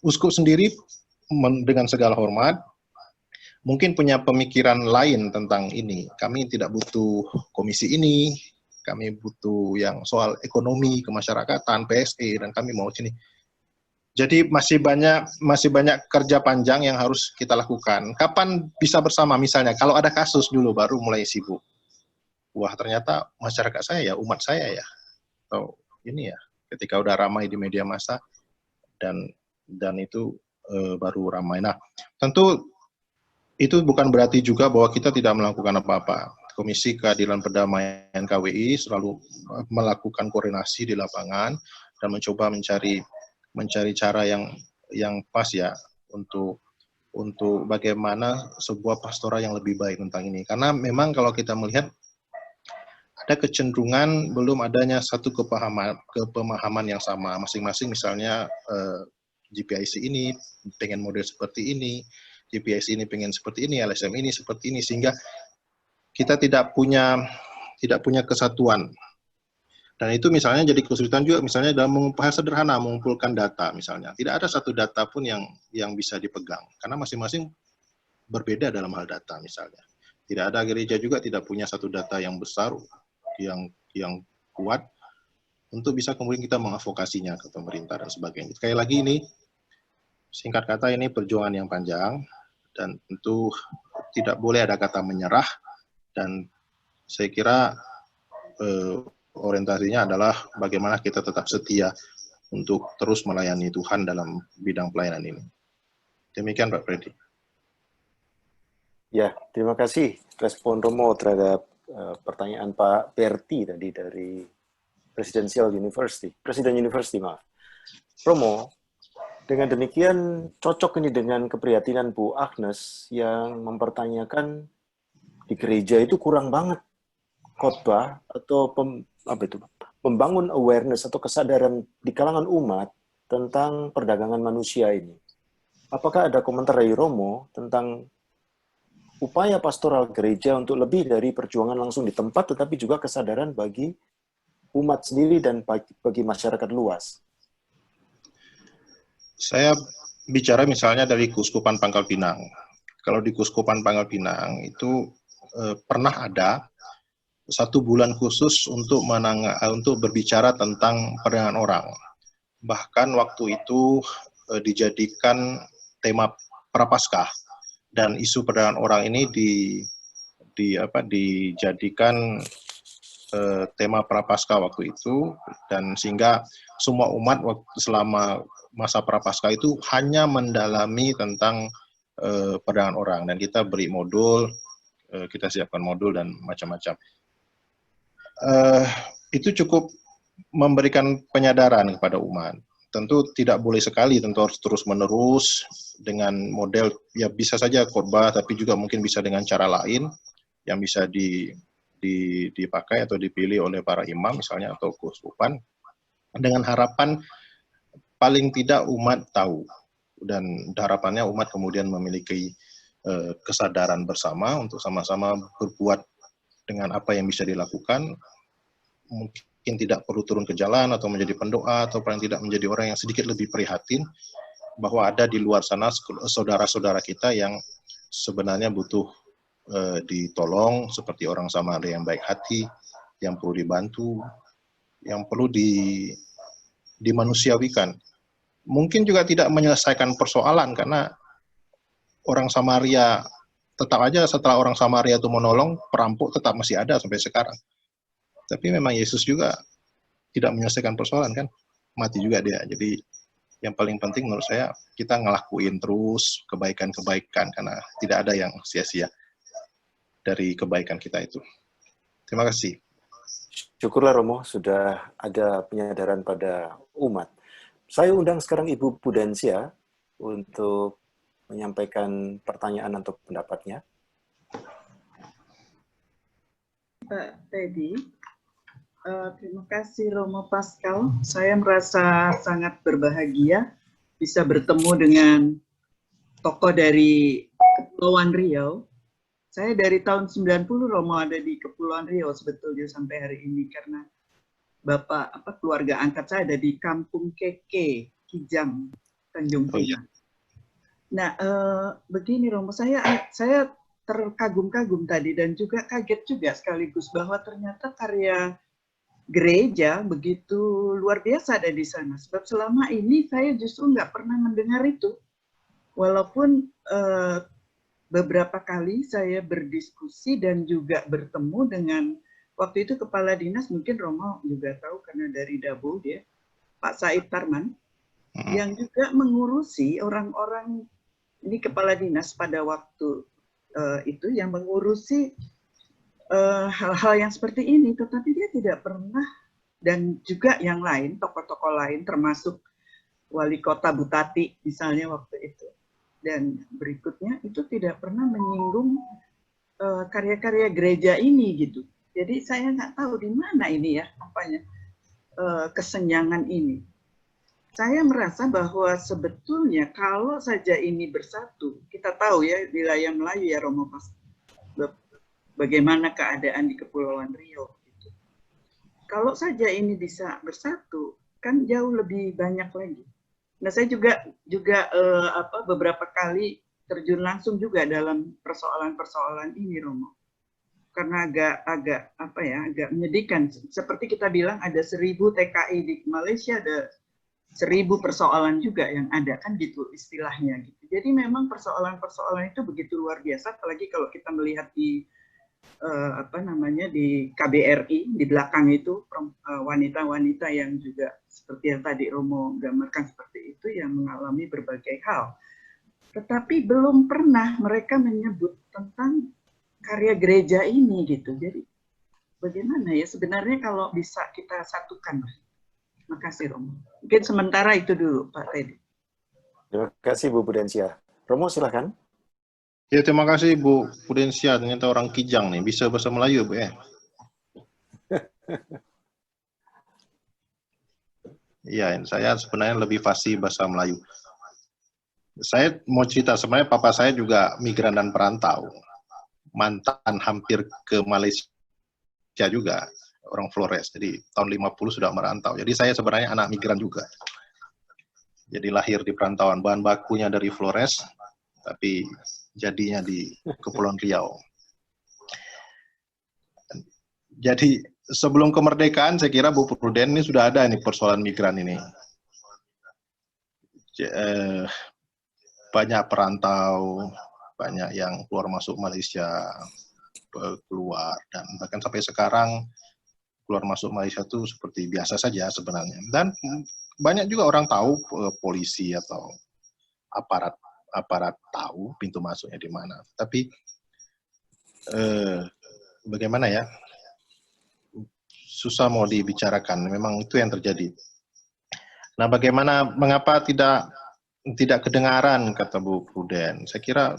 uskup sendiri dengan segala hormat mungkin punya pemikiran lain tentang ini. Kami tidak butuh komisi ini, kami butuh yang soal ekonomi, kemasyarakatan, PSE, dan kami mau sini. Jadi masih banyak kerja panjang yang harus kita lakukan. Kapan bisa bersama misalnya? Kalau ada kasus dulu baru mulai sibuk. Wah, ternyata masyarakat saya ya, umat saya ya. Atau ini ya, ketika udah ramai di media massa dan itu baru ramai. Nah, tentu itu bukan berarti juga bahwa kita tidak melakukan apa-apa. Komisi Keadilan Perdamaian KWI selalu melakukan koordinasi di lapangan dan mencoba mencari cara yang pas ya untuk bagaimana sebuah pastoral yang lebih baik tentang ini. Karena memang kalau kita melihat ada kecenderungan belum adanya satu kepemahaman yang sama. Masing-masing misalnya GPIC ini pengen model seperti ini, GPIC ini pengen seperti ini, LSM ini seperti ini, sehingga kita tidak punya kesatuan. Dan itu misalnya jadi kesulitan juga misalnya dalam hal sederhana mengumpulkan data misalnya. Tidak ada satu data pun yang bisa dipegang karena masing-masing berbeda dalam hal data misalnya. Tidak ada gereja juga tidak punya satu data yang besar yang kuat untuk bisa kemudian kita mengadvokasinya ke pemerintah dan sebagainya. Sekali lagi ini singkat kata ini perjuangan yang panjang dan tentu tidak boleh ada kata menyerah dan saya kira orientasinya adalah bagaimana kita tetap setia untuk terus melayani Tuhan dalam bidang pelayanan ini. Demikian Pak Freddy. Ya, terima kasih respon Romo terhadap pertanyaan Pak Berti tadi dari Presiden University, maaf. Romo, dengan demikian cocok ini dengan keprihatinan Bu Agnes yang mempertanyakan di gereja itu kurang banget khotbah atau membangun awareness atau kesadaran di kalangan umat tentang perdagangan manusia ini. Apakah ada komentar dari Romo tentang upaya pastoral gereja untuk lebih dari perjuangan langsung di tempat, tetapi juga kesadaran bagi umat sendiri dan bagi masyarakat luas? Saya bicara misalnya dari Keuskupan Pangkal Pinang. Kalau di Keuskupan Pangkal Pinang itu pernah ada 1 bulan khusus untuk berbicara tentang perdagangan orang. Bahkan waktu itu dijadikan tema Prapaskah dan isu perdagangan orang ini dijadikan tema Prapaskah waktu itu dan sehingga semua umat selama masa Prapaskah itu hanya mendalami tentang perdagangan orang dan kita beri modul, kita siapkan modul dan macam-macam. Itu cukup memberikan penyadaran kepada umat. Tentu tidak boleh sekali, tentu harus terus-menerus dengan model, ya bisa saja khotbah, tapi juga mungkin bisa dengan cara lain yang bisa dipakai atau dipilih oleh para imam misalnya atau keuskupan, dengan harapan paling tidak umat tahu, dan harapannya umat kemudian memiliki kesadaran bersama untuk sama-sama berbuat dengan apa yang bisa dilakukan, mungkin tidak perlu turun ke jalan atau menjadi pendoa atau paling tidak menjadi orang yang sedikit lebih prihatin bahwa ada di luar sana saudara-saudara kita yang sebenarnya butuh ditolong, seperti orang Samaria yang baik hati, yang perlu dibantu, yang perlu dimanusiawikan. Mungkin juga tidak menyelesaikan persoalan, karena orang Samaria, tetap aja setelah orang Samaria itu menolong, perampok tetap masih ada sampai sekarang. Tapi memang Yesus juga tidak menyelesaikan persoalan kan, mati juga dia. Jadi yang paling penting menurut saya, kita ngelakuin terus kebaikan-kebaikan, karena tidak ada yang sia-sia dari kebaikan kita itu. Terima kasih. Syukurlah Romo, sudah ada penyadaran pada umat. Saya undang sekarang Ibu Pudensia untuk menyampaikan pertanyaan atau pendapatnya. Pak Teddy, terima kasih Romo Pascal. Saya merasa sangat berbahagia bisa bertemu dengan tokoh dari Kepulauan Riau. Saya dari tahun 90 Romo ada di Kepulauan Riau sebetulnya sampai hari ini, karena keluarga angkat saya ada di Kampung Keke, Kijang, Tanjung Pinang. Nah, begini Romo, saya terkagum-kagum tadi dan juga kaget juga sekaligus bahwa ternyata karya gereja begitu luar biasa ada di sana. Sebab selama ini saya justru nggak pernah mendengar itu. Walaupun beberapa kali saya berdiskusi dan juga bertemu dengan waktu itu kepala dinas, mungkin Romo juga tahu karena dari Dabo dia, Pak Said Tarman, yang juga mengurusi orang-orang, ini kepala dinas pada waktu itu yang mengurusi hal-hal yang seperti ini, tetapi dia tidak pernah, dan juga yang lain, tokoh-tokoh lain termasuk wali kota Bupati misalnya waktu itu, dan berikutnya itu tidak pernah menyinggung karya-karya gereja ini gitu. Jadi saya nggak tahu di mana ini ya apanya kesenjangan ini. Saya merasa bahwa sebetulnya kalau saja ini bersatu, kita tahu ya wilayah Melayu ya Romo Pas, bagaimana keadaan di Kepulauan Riau. Gitu. Kalau saja ini bisa bersatu, kan jauh lebih banyak lagi. Nah, saya juga beberapa kali terjun langsung juga dalam persoalan-persoalan ini, Romo. Karena agak menyedihkan. Seperti kita bilang ada 1000 TKI di Malaysia, ada 1000 persoalan juga yang ada, kan gitu istilahnya gitu. Jadi memang persoalan-persoalan itu begitu luar biasa, apalagi kalau kita melihat di di KBRI di belakang itu wanita-wanita yang juga seperti yang tadi Romo gambarkan seperti itu yang mengalami berbagai hal. Tetapi belum pernah mereka menyebut tentang karya gereja ini gitu. Jadi bagaimana ya sebenarnya kalau bisa kita satukan. Makasih Romo. Mungkin sementara itu dulu Pak Teddy. Terima kasih Bu Pudensia. Romo silakan. Ya, terima kasih Bu Pudensia, ternyata orang Kijang nih, bisa bahasa Melayu Bu ya. Iya, saya sebenarnya lebih fasih bahasa Melayu. Saya mau cerita, sebenarnya papa saya juga migran dan perantau. Mantan hampir ke Malaysia juga, orang Flores. Jadi tahun 50 sudah merantau. Jadi saya sebenarnya anak migran juga. Jadi lahir di perantauan, bahan bakunya dari Flores, tapi jadinya di Kepulauan Riau. Jadi sebelum kemerdekaan saya kira Bu Pruden ini sudah ada nih persoalan migran ini. Banyak perantau, banyak yang keluar masuk Malaysia, keluar, dan bahkan sampai sekarang keluar masuk Malaysia itu seperti biasa saja sebenarnya. Dan banyak juga orang tahu polisi atau aparat tahu pintu masuknya di mana. Tapi bagaimana ya? Susah mau dibicarakan. Memang itu yang terjadi. Nah, mengapa tidak kedengaran kata Bu Pruden? Saya kira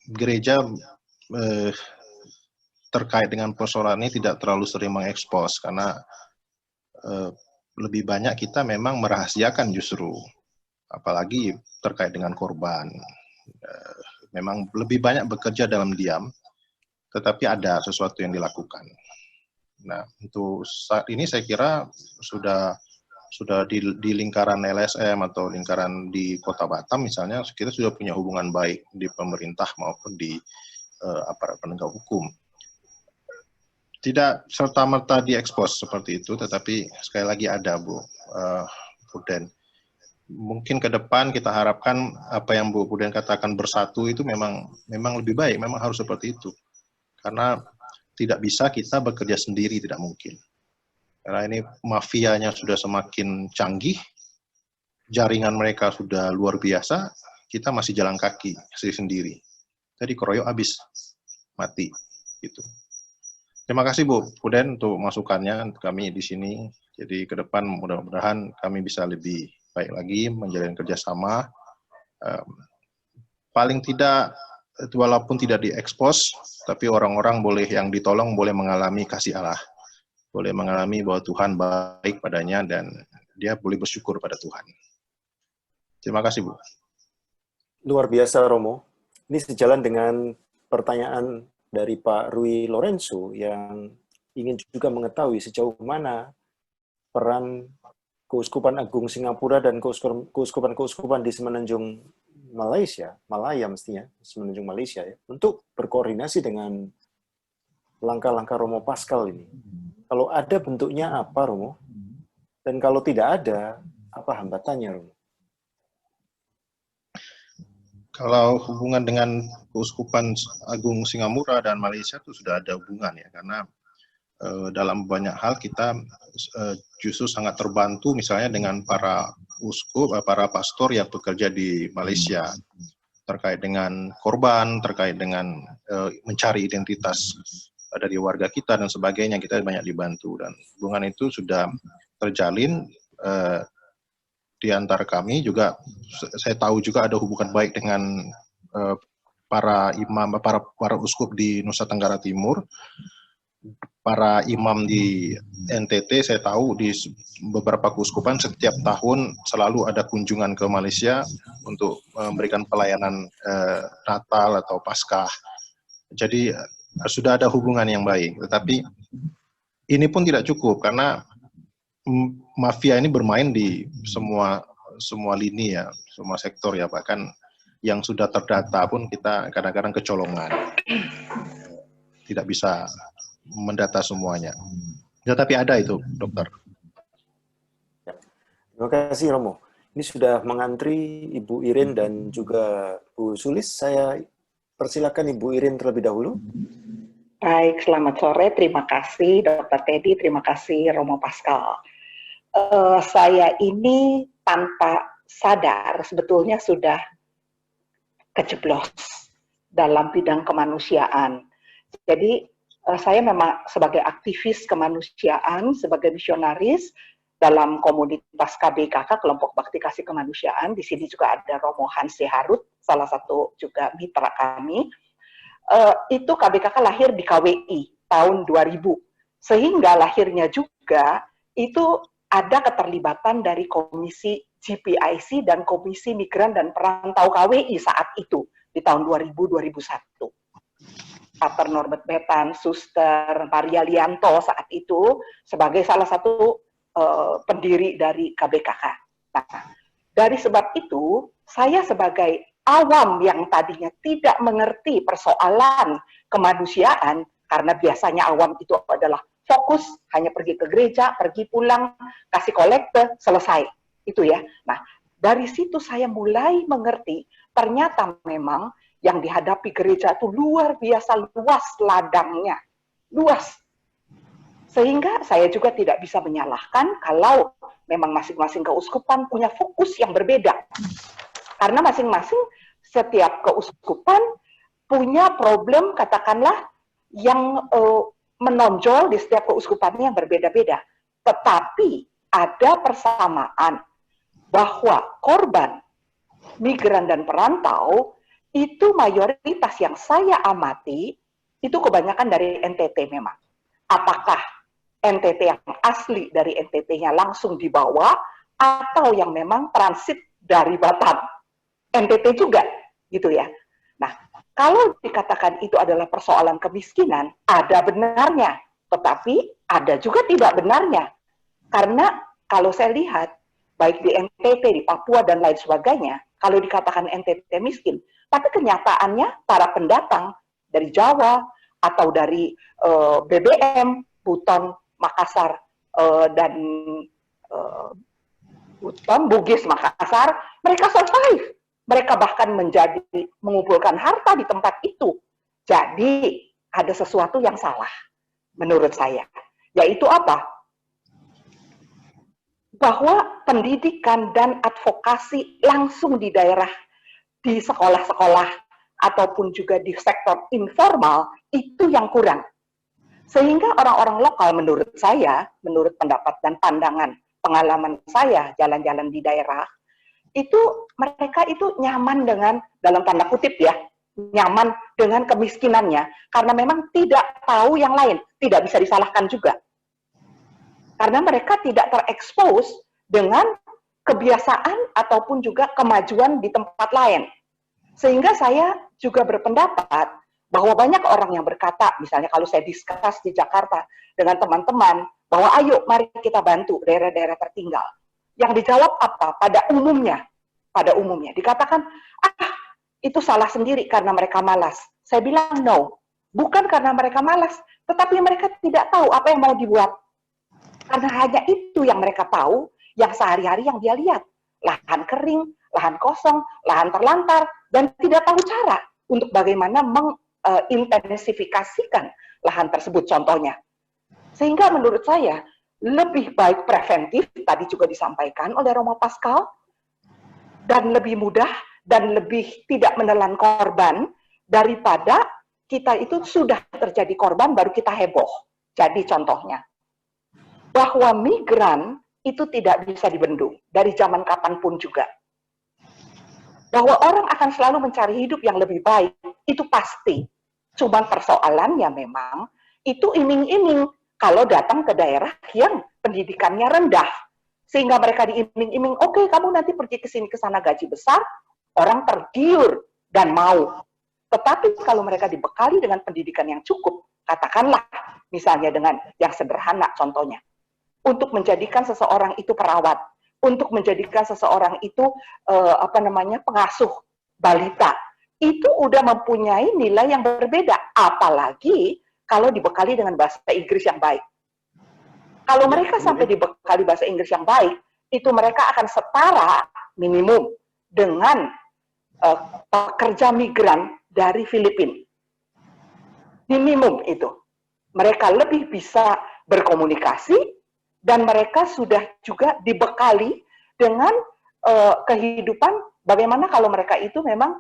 gereja terkait dengan persoalan ini tidak terlalu sering mengekspos karena lebih banyak kita memang merahasiakan justru. Apalagi terkait dengan korban. Memang lebih banyak bekerja dalam diam, tetapi ada sesuatu yang dilakukan. Nah, untuk saat ini saya kira sudah sudah di lingkaran LSM atau lingkaran di Kota Batam misalnya, kita sudah punya hubungan baik di pemerintah maupun di aparat penegak hukum. Tidak serta-merta diekspos seperti itu, tetapi sekali lagi ada, Bu Puden. Mungkin ke depan kita harapkan apa yang Bu Puden katakan bersatu itu memang lebih baik, memang harus seperti itu. Karena tidak bisa kita bekerja sendiri, tidak mungkin. Karena ini mafianya sudah semakin canggih, jaringan mereka sudah luar biasa, kita masih jalan kaki sendiri. Jadi keroyok habis, mati. Gitu. Terima kasih Bu Puden untuk masukannya kami di sini. Jadi ke depan mudah-mudahan kami bisa lebih baik lagi menjalin kerjasama. Paling tidak, walaupun tidak diekspos, tapi orang-orang boleh yang ditolong boleh mengalami kasih Allah. Boleh mengalami bahwa Tuhan baik padanya dan dia boleh bersyukur pada Tuhan. Terima kasih, Bu. Luar biasa, Romo. Ini sejalan dengan pertanyaan dari Pak Rui Lorenzo yang ingin juga mengetahui sejauh mana peran Keuskupan Agung Singapura dan keuskupan-keuskupan di Semenanjung Malaysia, Malaya mestinya, Semenanjung Malaysia ya, untuk berkoordinasi dengan langkah-langkah Romo Paskal ini. Kalau ada bentuknya apa, Romo? Dan kalau tidak ada, apa hambatannya, Romo? Kalau hubungan dengan Keuskupan Agung Singapura dan Malaysia itu sudah ada hubungan ya, karena dalam banyak hal kita justru sangat terbantu misalnya dengan para uskup, para pastor yang bekerja di Malaysia terkait dengan korban, terkait dengan mencari identitas dari warga kita dan sebagainya, kita banyak dibantu dan hubungan itu sudah terjalin di antara kami juga. Saya tahu juga ada hubungan baik dengan para imam, para uskup di Nusa Tenggara Timur. Para imam di NTT, saya tahu di beberapa keuskupan setiap tahun selalu ada kunjungan ke Malaysia untuk memberikan pelayanan Natal atau Paskah. Jadi sudah ada hubungan yang baik. Tetapi ini pun tidak cukup karena mafia ini bermain di semua lini ya, semua sektor ya, bahkan yang sudah terdata pun kita kadang-kadang kecolongan. Tidak bisa mendata semuanya. Ya, tapi ada itu, Dokter. Terima kasih, Romo. Ini sudah mengantri Ibu Irin dan juga Bu Sulis. Saya persilakan Ibu Irin terlebih dahulu. Baik, selamat sore. Terima kasih, Dr. Teddy. Terima kasih, Romo Paskal. Saya ini tanpa sadar sebetulnya sudah kejeblos dalam bidang kemanusiaan. Jadi, saya memang sebagai aktivis kemanusiaan, sebagai misionaris dalam komunitas KBKK, Kelompok Bakti Kasih Kemanusiaan. Di sini juga ada Romo Hansi Harut, salah satu juga mitra kami. Itu KBKK lahir di KWI tahun 2000. Sehingga lahirnya juga itu ada keterlibatan dari Komisi GPIC dan Komisi Migran dan Perantau KWI saat itu, di tahun 2000-2001. Pater Norbert Betan, Suster Maria Lianto saat itu sebagai salah satu pendiri dari KBKK. Nah, dari sebab itu, saya sebagai awam yang tadinya tidak mengerti persoalan kemanusiaan, karena biasanya awam itu adalah fokus, hanya pergi ke gereja, pergi pulang, kasih kolekte, selesai. Itu ya. Nah, dari situ saya mulai mengerti, ternyata memang yang dihadapi gereja itu luar biasa luas ladangnya, luas. Sehingga saya juga tidak bisa menyalahkan kalau memang masing-masing keuskupan punya fokus yang berbeda. Karena masing-masing setiap keuskupan punya problem, katakanlah, yang menonjol di setiap keuskupannya yang berbeda-beda. Tetapi ada persamaan bahwa korban, migran dan perantau, itu mayoritas yang saya amati, itu kebanyakan dari NTT memang. Apakah NTT yang asli dari NTT-nya langsung dibawa, atau yang memang transit dari Batam. NTT juga, gitu ya. Nah, kalau dikatakan itu adalah persoalan kemiskinan, ada benarnya. Tetapi ada juga tidak benarnya. Karena Kalau saya lihat, baik di NTT, di Papua, dan lain sebagainya, kalau dikatakan NTT miskin, tapi kenyataannya para pendatang dari Jawa atau dari BBM, Buton, Makassar, dan Buton, Bugis, Makassar, mereka survive. Mereka bahkan mengumpulkan harta di tempat itu. Jadi, ada sesuatu yang salah, menurut saya. Yaitu apa? Bahwa pendidikan dan advokasi langsung di daerah, di sekolah-sekolah, ataupun juga di sektor informal, itu yang kurang. Sehingga orang-orang lokal menurut saya, menurut pendapat dan pandangan pengalaman saya jalan-jalan di daerah, itu mereka itu nyaman dengan, dalam tanda kutip ya, nyaman dengan kemiskinannya, karena memang tidak tahu yang lain, tidak bisa disalahkan juga. Karena mereka tidak terekspos dengan kebiasaan ataupun juga kemajuan di tempat lain. Sehingga saya juga berpendapat bahwa banyak orang yang berkata, misalnya kalau saya diskus di Jakarta dengan teman-teman, bahwa ayo mari kita bantu daerah-daerah tertinggal. Yang dijawab apa? Pada umumnya dikatakan, itu salah sendiri karena mereka malas. Saya bilang no, bukan karena mereka malas, tetapi mereka tidak tahu apa yang mau dibuat. Karena hanya itu yang mereka tahu, yang sehari-hari yang dia lihat. Lahan kering, lahan kosong, lahan terlantar, dan tidak tahu cara untuk bagaimana mengintensifikasikan lahan tersebut contohnya. Sehingga menurut saya, lebih baik preventif, tadi juga disampaikan oleh Romo Pascal, dan lebih mudah, dan lebih tidak menelan korban, daripada kita itu sudah terjadi korban, baru kita heboh. Jadi contohnya, bahwa migran itu tidak bisa dibendung dari zaman kapanpun juga. Bahwa orang akan selalu mencari hidup yang lebih baik, itu pasti. Cuman persoalannya memang, itu iming-iming kalau datang ke daerah yang pendidikannya rendah. Sehingga mereka diiming-iming, oke, kamu nanti pergi ke sini ke sana gaji besar, orang tergiur dan mau. Tetapi kalau mereka dibekali dengan pendidikan yang cukup, katakanlah misalnya dengan yang sederhana contohnya, untuk menjadikan seseorang itu perawat, untuk menjadikan seseorang itu pengasuh balita, itu udah mempunyai nilai yang berbeda. Apalagi kalau dibekali dengan bahasa Inggris yang baik. Kalau mereka sampai dibekali bahasa Inggris yang baik, itu mereka akan setara minimum dengan pekerja migran dari Filipina. Minimum itu. Mereka lebih bisa berkomunikasi, dan mereka sudah juga dibekali dengan kehidupan bagaimana kalau mereka itu memang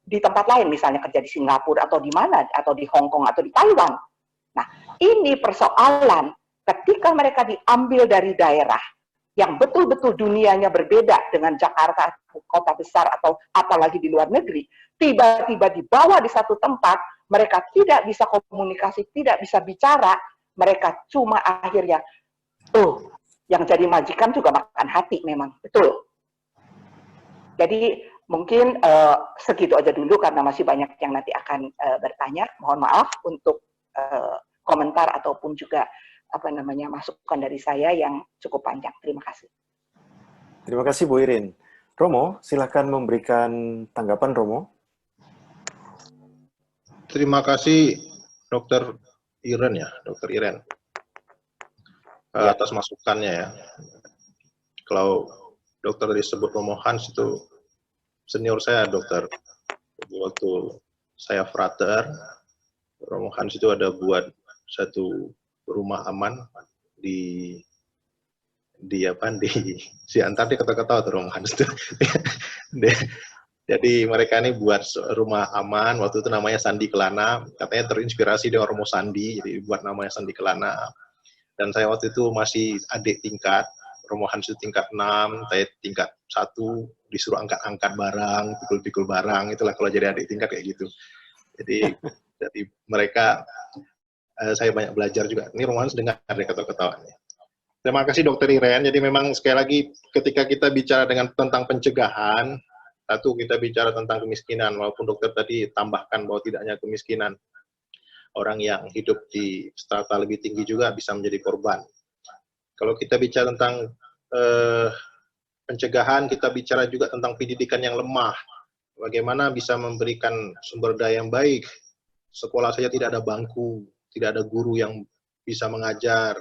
di tempat lain, misalnya kerja di Singapura atau di mana, atau di Hong Kong atau di Taiwan. Nah, ini persoalan ketika mereka diambil dari daerah yang betul-betul dunianya berbeda dengan Jakarta, kota besar, atau apalagi di luar negeri, tiba-tiba dibawa di satu tempat, mereka tidak bisa komunikasi, tidak bisa bicara, mereka cuma akhirnya yang jadi majikan juga makan hati memang, betul. Jadi mungkin segitu aja dulu karena masih banyak yang nanti akan bertanya. Mohon maaf untuk komentar ataupun juga masukan dari saya yang cukup panjang. Terima kasih. Terima kasih Bu Irin. Romo, silakan memberikan tanggapan Romo. Terima kasih Dr. Iren ya, Dr. Iren. Atas masukannya ya. Kalau dokter disebut Romo Hans itu senior saya dokter. Waktu saya frater, Romo Hans itu ada buat satu rumah aman di Siantar, dia kata-kata Romo Hans itu. Jadi mereka ini buat rumah aman, waktu itu namanya Sandi Kelana, katanya terinspirasi dari Romo Sandi, jadi buat namanya Sandi Kelana. Dan saya waktu itu masih adik tingkat, Romo Hans itu tingkat 6, saya tingkat 1, disuruh angkat-angkat barang, pikul-pikul barang, itulah kalau jadi adik tingkat kayak gitu. Jadi mereka, saya banyak belajar juga. Ini Romo Hans dengar deh kata-katanya. Terima kasih Dr. Iren. Jadi memang sekali lagi ketika kita bicara tentang pencegahan, satu kita bicara tentang kemiskinan, walaupun dokter tadi tambahkan bahwa tidak hanya kemiskinan, orang yang hidup di strata lebih tinggi juga bisa menjadi korban. Kalau kita bicara tentang pencegahan, kita bicara juga tentang pendidikan yang lemah. Bagaimana bisa memberikan sumber daya yang baik. Sekolah saja tidak ada bangku, tidak ada guru yang bisa mengajar.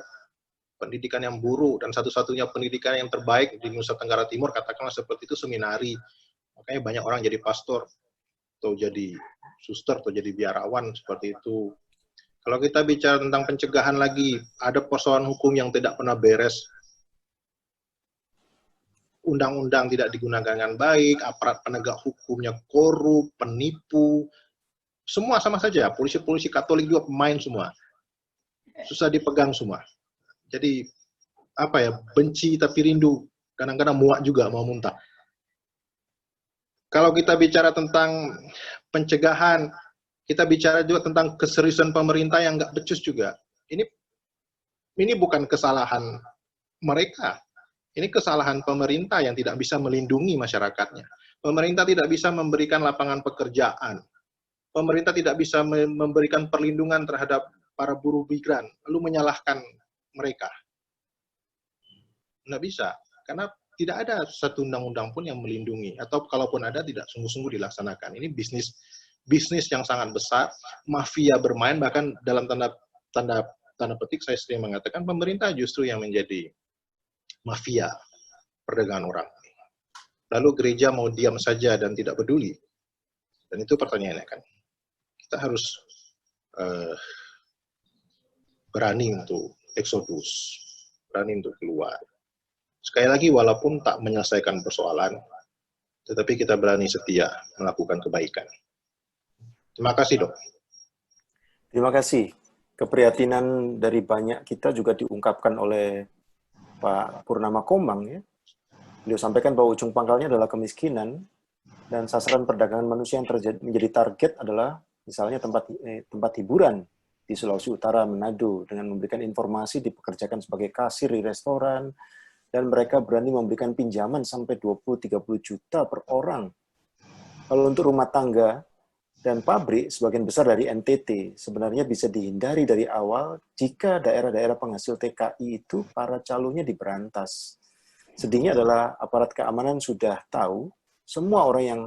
Pendidikan yang buruk, dan satu-satunya pendidikan yang terbaik di Nusa Tenggara Timur, katakanlah seperti itu, seminari. Makanya banyak orang jadi pastor, atau jadi suster, atau jadi biarawan, seperti itu. Kalau kita bicara tentang pencegahan lagi, ada persoalan hukum yang tidak pernah beres. Undang-undang tidak digunakan dengan baik, aparat penegak hukumnya korup, penipu, semua sama saja. Polisi-polisi Katolik juga pemain semua. Susah dipegang semua. Jadi, apa ya, benci tapi rindu. Kadang-kadang muak juga, mau muntah. Kalau kita bicara tentang pencegahan, kita bicara juga tentang keseriusan pemerintah yang nggak becus juga. Ini bukan kesalahan mereka. Ini kesalahan pemerintah yang tidak bisa melindungi masyarakatnya. Pemerintah tidak bisa memberikan lapangan pekerjaan. Pemerintah tidak bisa memberikan perlindungan terhadap para buruh migran, lalu menyalahkan mereka. Nggak bisa, karena tidak ada satu undang-undang pun yang melindungi, atau kalaupun ada, tidak sungguh-sungguh dilaksanakan. Ini bisnis yang sangat besar, mafia bermain, bahkan dalam tanda petik saya sering mengatakan pemerintah justru yang menjadi mafia perdagangan orang. Lalu gereja mau diam saja dan tidak peduli. Dan itu pertanyaannya kan. Kita harus berani untuk eksodus, berani untuk keluar. Sekali lagi, walaupun tak menyelesaikan persoalan, tetapi kita berani setia melakukan kebaikan. Terima kasih, Dok. Terima kasih. Keprihatinan dari banyak kita juga diungkapkan oleh Pak Purnama Komang, ya. Beliau sampaikan bahwa ujung pangkalnya adalah kemiskinan, dan sasaran perdagangan manusia yang menjadi target adalah misalnya tempat hiburan di Sulawesi Utara, Manado, dengan memberikan informasi dipekerjakan sebagai kasir di restoran, dan mereka berani memberikan pinjaman sampai 20-30 juta per orang. Kalau untuk rumah tangga dan pabrik, sebagian besar dari NTT, sebenarnya bisa dihindari dari awal jika daerah-daerah penghasil TKI itu para calonnya diberantas. Sedihnya adalah aparat keamanan sudah tahu, semua orang yang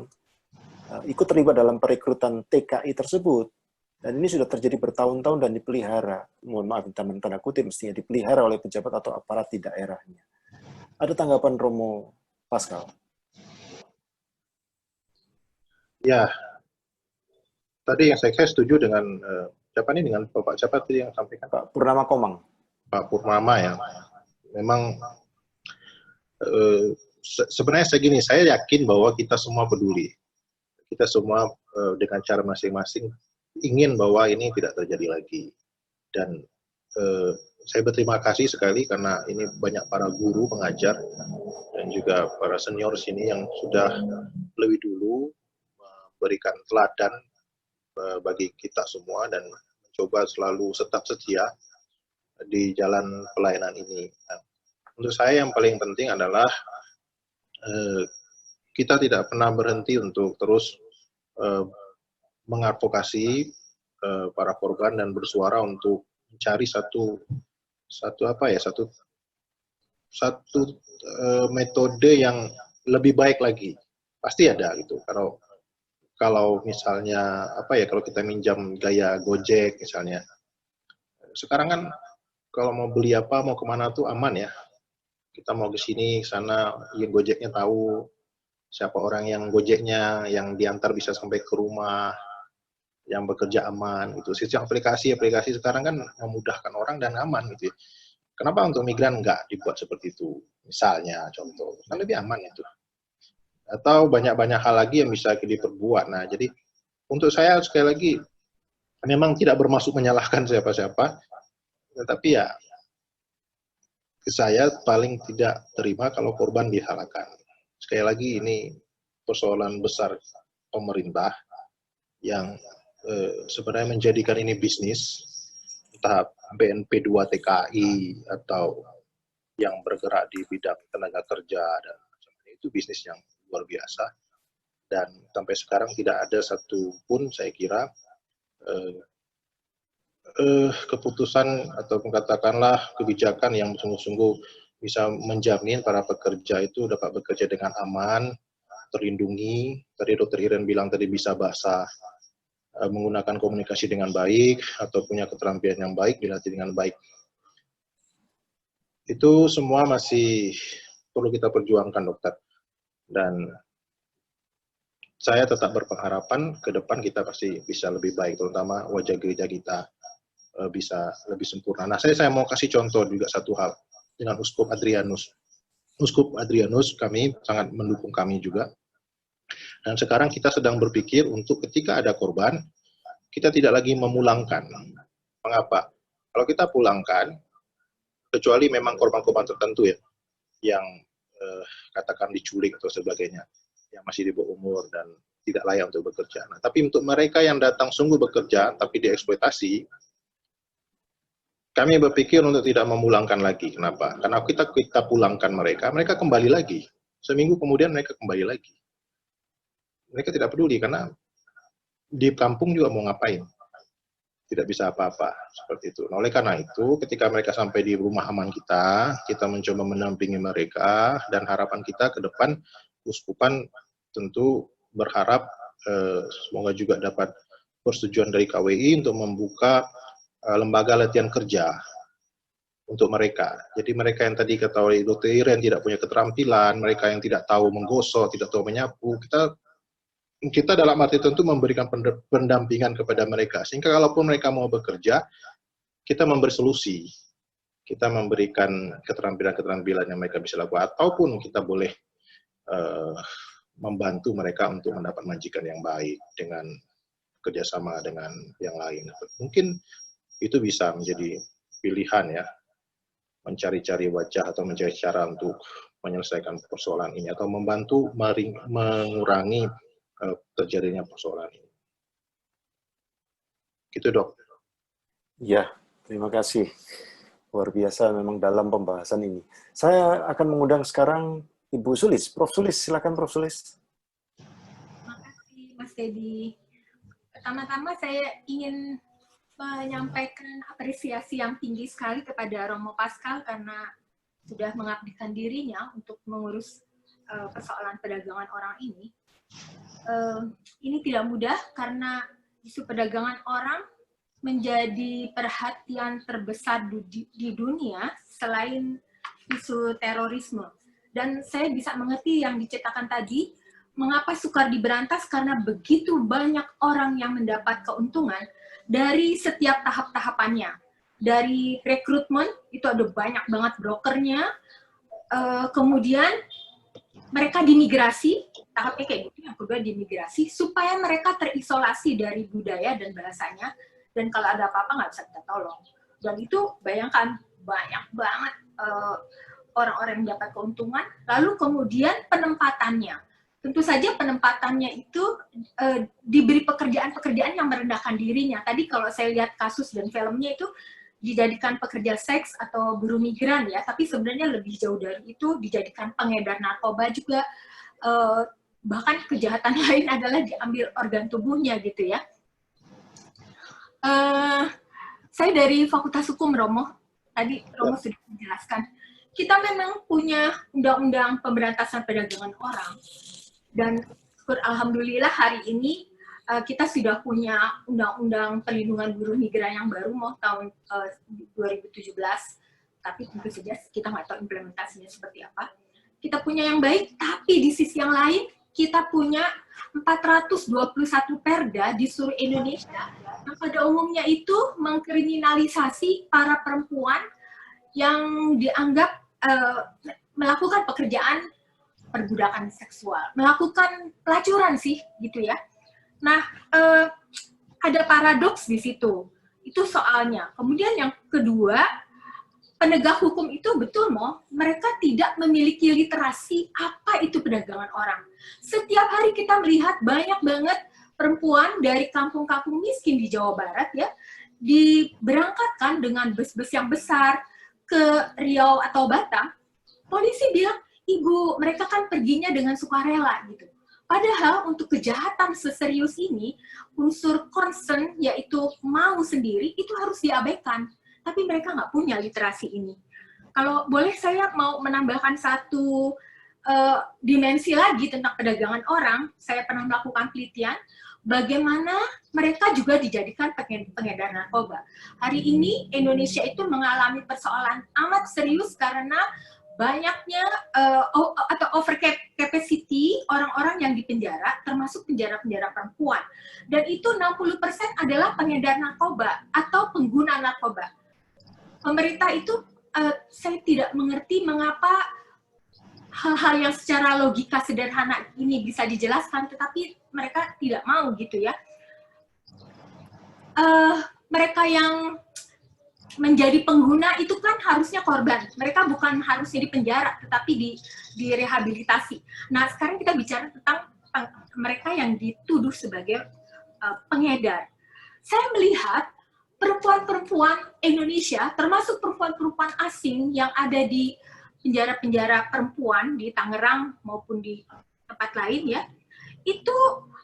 ikut terlibat dalam perekrutan TKI tersebut, dan ini sudah terjadi bertahun-tahun dan dipelihara, mohon maaf, tanda kutip, mestinya dipelihara oleh pejabat atau aparat di daerahnya. Ada tanggapan Romo Pascal? Ya, tadi yang saya setuju dengan siapa nih, dengan Bapak siapa tadi yang sampaikan? Pak Purnama Komang. Pak Purnama ya. Memang sebenarnya segini, saya yakin bahwa kita semua peduli. Kita semua dengan cara masing-masing ingin bahwa ini tidak terjadi lagi. Dan saya berterima kasih sekali karena ini banyak para guru, pengajar, dan juga para senior sini yang sudah lebih dulu memberikan teladan bagi kita semua dan mencoba selalu tetap setia di jalan pelayanan ini. Nah, untuk saya yang paling penting adalah kita tidak pernah berhenti untuk terus mengadvokasi para korban dan bersuara untuk mencari satu metode yang lebih baik lagi. Pasti ada gitu. Kalau misalnya kalau kita minjam gaya Gojek misalnya, sekarang kan kalau mau beli apa, mau kemana tuh aman ya. Kita mau ke sini, ke sana, yang Gojeknya tahu siapa orang yang Gojeknya, yang diantar bisa sampai ke rumah, yang bekerja aman gitu. Sistem aplikasi sekarang kan memudahkan orang dan aman gitu ya. Kenapa untuk migran nggak dibuat seperti itu? Misalnya contoh, kan lebih aman itu. Atau banyak-banyak hal lagi yang bisa diperbuat. Nah, jadi untuk saya sekali lagi memang tidak bermaksud menyalahkan siapa-siapa, tetapi ya saya paling tidak terima kalau korban disalahkan. Sekali lagi ini persoalan besar pemerintah yang sebenarnya menjadikan ini bisnis, entah BNP 2 TKI atau yang bergerak di bidang tenaga kerja, dan itu bisnis yang luar biasa. Dan sampai sekarang tidak ada satupun saya kira keputusan atau katakanlah kebijakan yang sungguh-sungguh bisa menjamin para pekerja itu dapat bekerja dengan aman, terlindungi. Tadi Dr. Iren bilang tadi bisa bahasa, menggunakan komunikasi dengan baik, atau punya keterampilan yang baik, dilatih dengan baik. Itu semua masih perlu kita perjuangkan, dokter. Dan saya tetap berpengharapan ke depan kita pasti bisa lebih baik, terutama wajah gereja kita bisa lebih sempurna. Nah, saya mau kasih contoh juga satu hal dengan Uskup Adrianus. Uskup Adrianus kami sangat mendukung kami juga. Dan sekarang kita sedang berpikir untuk ketika ada korban, kita tidak lagi memulangkan. Mengapa? Kalau kita pulangkan, kecuali memang korban-korban tertentu ya, yang katakan diculik atau sebagainya, yang masih di bawah umur dan tidak layak untuk bekerja. Nah, tapi untuk mereka yang datang sungguh bekerja, tapi dieksploitasi, kami berpikir untuk tidak memulangkan lagi. Kenapa? Karena kita pulangkan mereka kembali lagi. Seminggu kemudian mereka kembali lagi. Mereka tidak peduli karena di kampung juga mau ngapain. Tidak bisa apa-apa seperti itu. Nah, oleh karena itu, ketika mereka sampai di rumah aman kita mencoba mendampingi mereka, dan harapan kita ke depan, Uskupan tentu berharap semoga juga dapat persetujuan dari KWI untuk membuka lembaga latihan kerja untuk mereka. Jadi mereka yang tadi ketahui Dr. Iren tidak punya keterampilan, mereka yang tidak tahu menggosok, tidak tahu menyapu, kita dalam arti tentu memberikan pendampingan kepada mereka. Sehingga kalaupun mereka mau bekerja, kita memberi solusi. Kita memberikan keterampilan-keterampilan yang mereka bisa lakukan. Ataupun kita boleh membantu mereka untuk mendapat majikan yang baik dengan kerjasama dengan yang lain. Mungkin itu bisa menjadi pilihan ya, mencari-cari wajah atau mencari cara untuk menyelesaikan persoalan ini, atau membantu mengurangi terjadinya persoalan ini. Gitu, Dok. Ya, terima kasih. Luar biasa memang dalam pembahasan ini. Saya akan mengundang sekarang Ibu Sulis. Prof. Sulis, silakan Prof. Sulis. Terima kasih, Mas Teddy. Pertama-tama saya ingin menyampaikan apresiasi yang tinggi sekali kepada Romo Pascal karena sudah mengabdikan dirinya untuk mengurus persoalan perdagangan orang ini. Ini tidak mudah karena isu perdagangan orang menjadi perhatian terbesar di dunia selain isu terorisme. Dan saya bisa mengerti yang diceritakan tadi, mengapa sukar diberantas karena begitu banyak orang yang mendapat keuntungan dari setiap tahap-tahapannya. Dari rekrutmen, itu ada banyak banget brokernya, kemudian mereka dimigrasi, tahapnya kayak gitu, yang kedua dimigrasi, supaya mereka terisolasi dari budaya dan bahasanya, dan kalau ada apa-apa nggak bisa kita tolong. Dan itu bayangkan, banyak banget orang-orang yang dapat keuntungan, lalu kemudian penempatannya. Tentu saja penempatannya itu diberi pekerjaan-pekerjaan yang merendahkan dirinya. Tadi kalau saya lihat kasus dan filmnya itu dijadikan pekerja seks atau buruh migran ya, tapi sebenarnya lebih jauh dari itu, dijadikan pengedar narkoba juga, bahkan kejahatan lain adalah diambil organ tubuhnya gitu ya. Saya dari Fakultas Hukum, Romo, tadi Romo sudah menjelaskan, kita memang punya undang-undang pemberantasan perdagangan orang. Dan alhamdulillah hari ini kita sudah punya undang-undang perlindungan buruh migran yang baru mau tahun 2017, tapi tentu saja kita nggak tahu implementasinya seperti apa. Kita punya yang baik, tapi di sisi yang lain kita punya 421 perda di seluruh Indonesia yang pada umumnya itu mengkriminalisasi para perempuan yang dianggap melakukan pekerjaan perbudakan seksual, melakukan pelacuran sih, gitu ya. Nah, ada paradoks di situ. Itu soalnya. Kemudian yang kedua, penegak hukum itu betul, mereka tidak memiliki literasi apa itu perdagangan orang. Setiap hari kita melihat banyak banget perempuan dari kampung-kampung miskin di Jawa Barat ya, diberangkatkan dengan bus-bus yang besar ke Riau atau Batam. Polisi bilang, Ibu, mereka kan perginya dengan sukarela gitu. Padahal untuk kejahatan seserius ini, unsur concern, yaitu mau sendiri, itu harus diabaikan. Tapi mereka nggak punya literasi ini. Kalau boleh saya mau menambahkan satu dimensi lagi tentang perdagangan orang, saya pernah melakukan penelitian, bagaimana mereka juga dijadikan pengedar narkoba. Hari ini Indonesia itu mengalami persoalan amat serius karena banyaknya atau over capacity orang-orang yang dipenjara, termasuk penjara-penjara perempuan. Dan itu 60% adalah pengedar narkoba atau pengguna narkoba. Pemerintah itu, saya tidak mengerti mengapa hal-hal yang secara logika sederhana ini bisa dijelaskan, tetapi mereka tidak mau gitu ya. Mereka yang menjadi pengguna itu kan harusnya korban. Mereka bukan harusnya di penjara, tetapi direhabilitasi. Nah, sekarang kita bicara tentang mereka yang dituduh sebagai pengedar. Saya melihat perempuan-perempuan Indonesia, termasuk perempuan-perempuan asing yang ada di penjara-penjara perempuan di Tangerang maupun di tempat lain ya, itu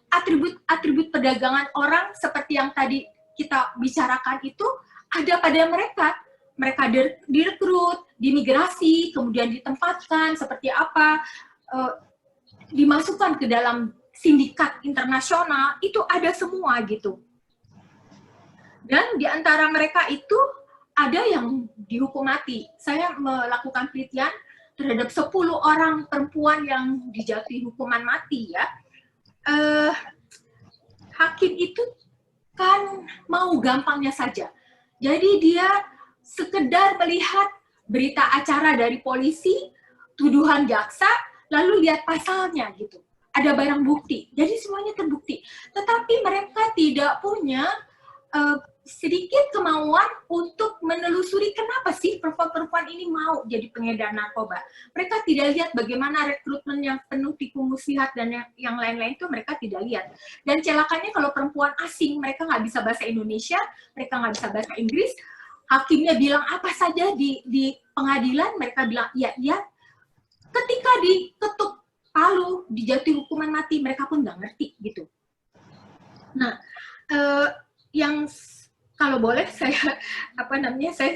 atribut-atribut perdagangan orang seperti yang tadi kita bicarakan itu ada pada mereka. Mereka direkrut, diimigrasi, kemudian ditempatkan seperti apa, dimasukkan ke dalam sindikat internasional, itu ada semua gitu. Dan di antara mereka itu ada yang dihukum mati. Saya melakukan penelitian terhadap 10 orang perempuan yang dijatuhi hukuman mati ya. Hakim itu kan mau gampangnya saja. Jadi dia sekedar melihat berita acara dari polisi, tuduhan jaksa, lalu lihat pasalnya gitu. Ada barang bukti. Jadi semuanya terbukti. Tetapi mereka tidak punya sedikit kemauan untuk menelusuri kenapa sih perempuan-perempuan ini mau jadi pengedar narkoba. Mereka tidak lihat bagaimana rekrutmen yang penuh tipu muslihat dan yang lain-lain itu mereka tidak lihat. Dan celakanya kalau perempuan asing, mereka nggak bisa bahasa Indonesia, mereka nggak bisa bahasa Inggris, hakimnya bilang apa saja di pengadilan, mereka bilang iya. Ketika diketuk palu, dijatuhi hukuman mati, mereka pun nggak ngerti gitu. Nah, yang kalau boleh saya saya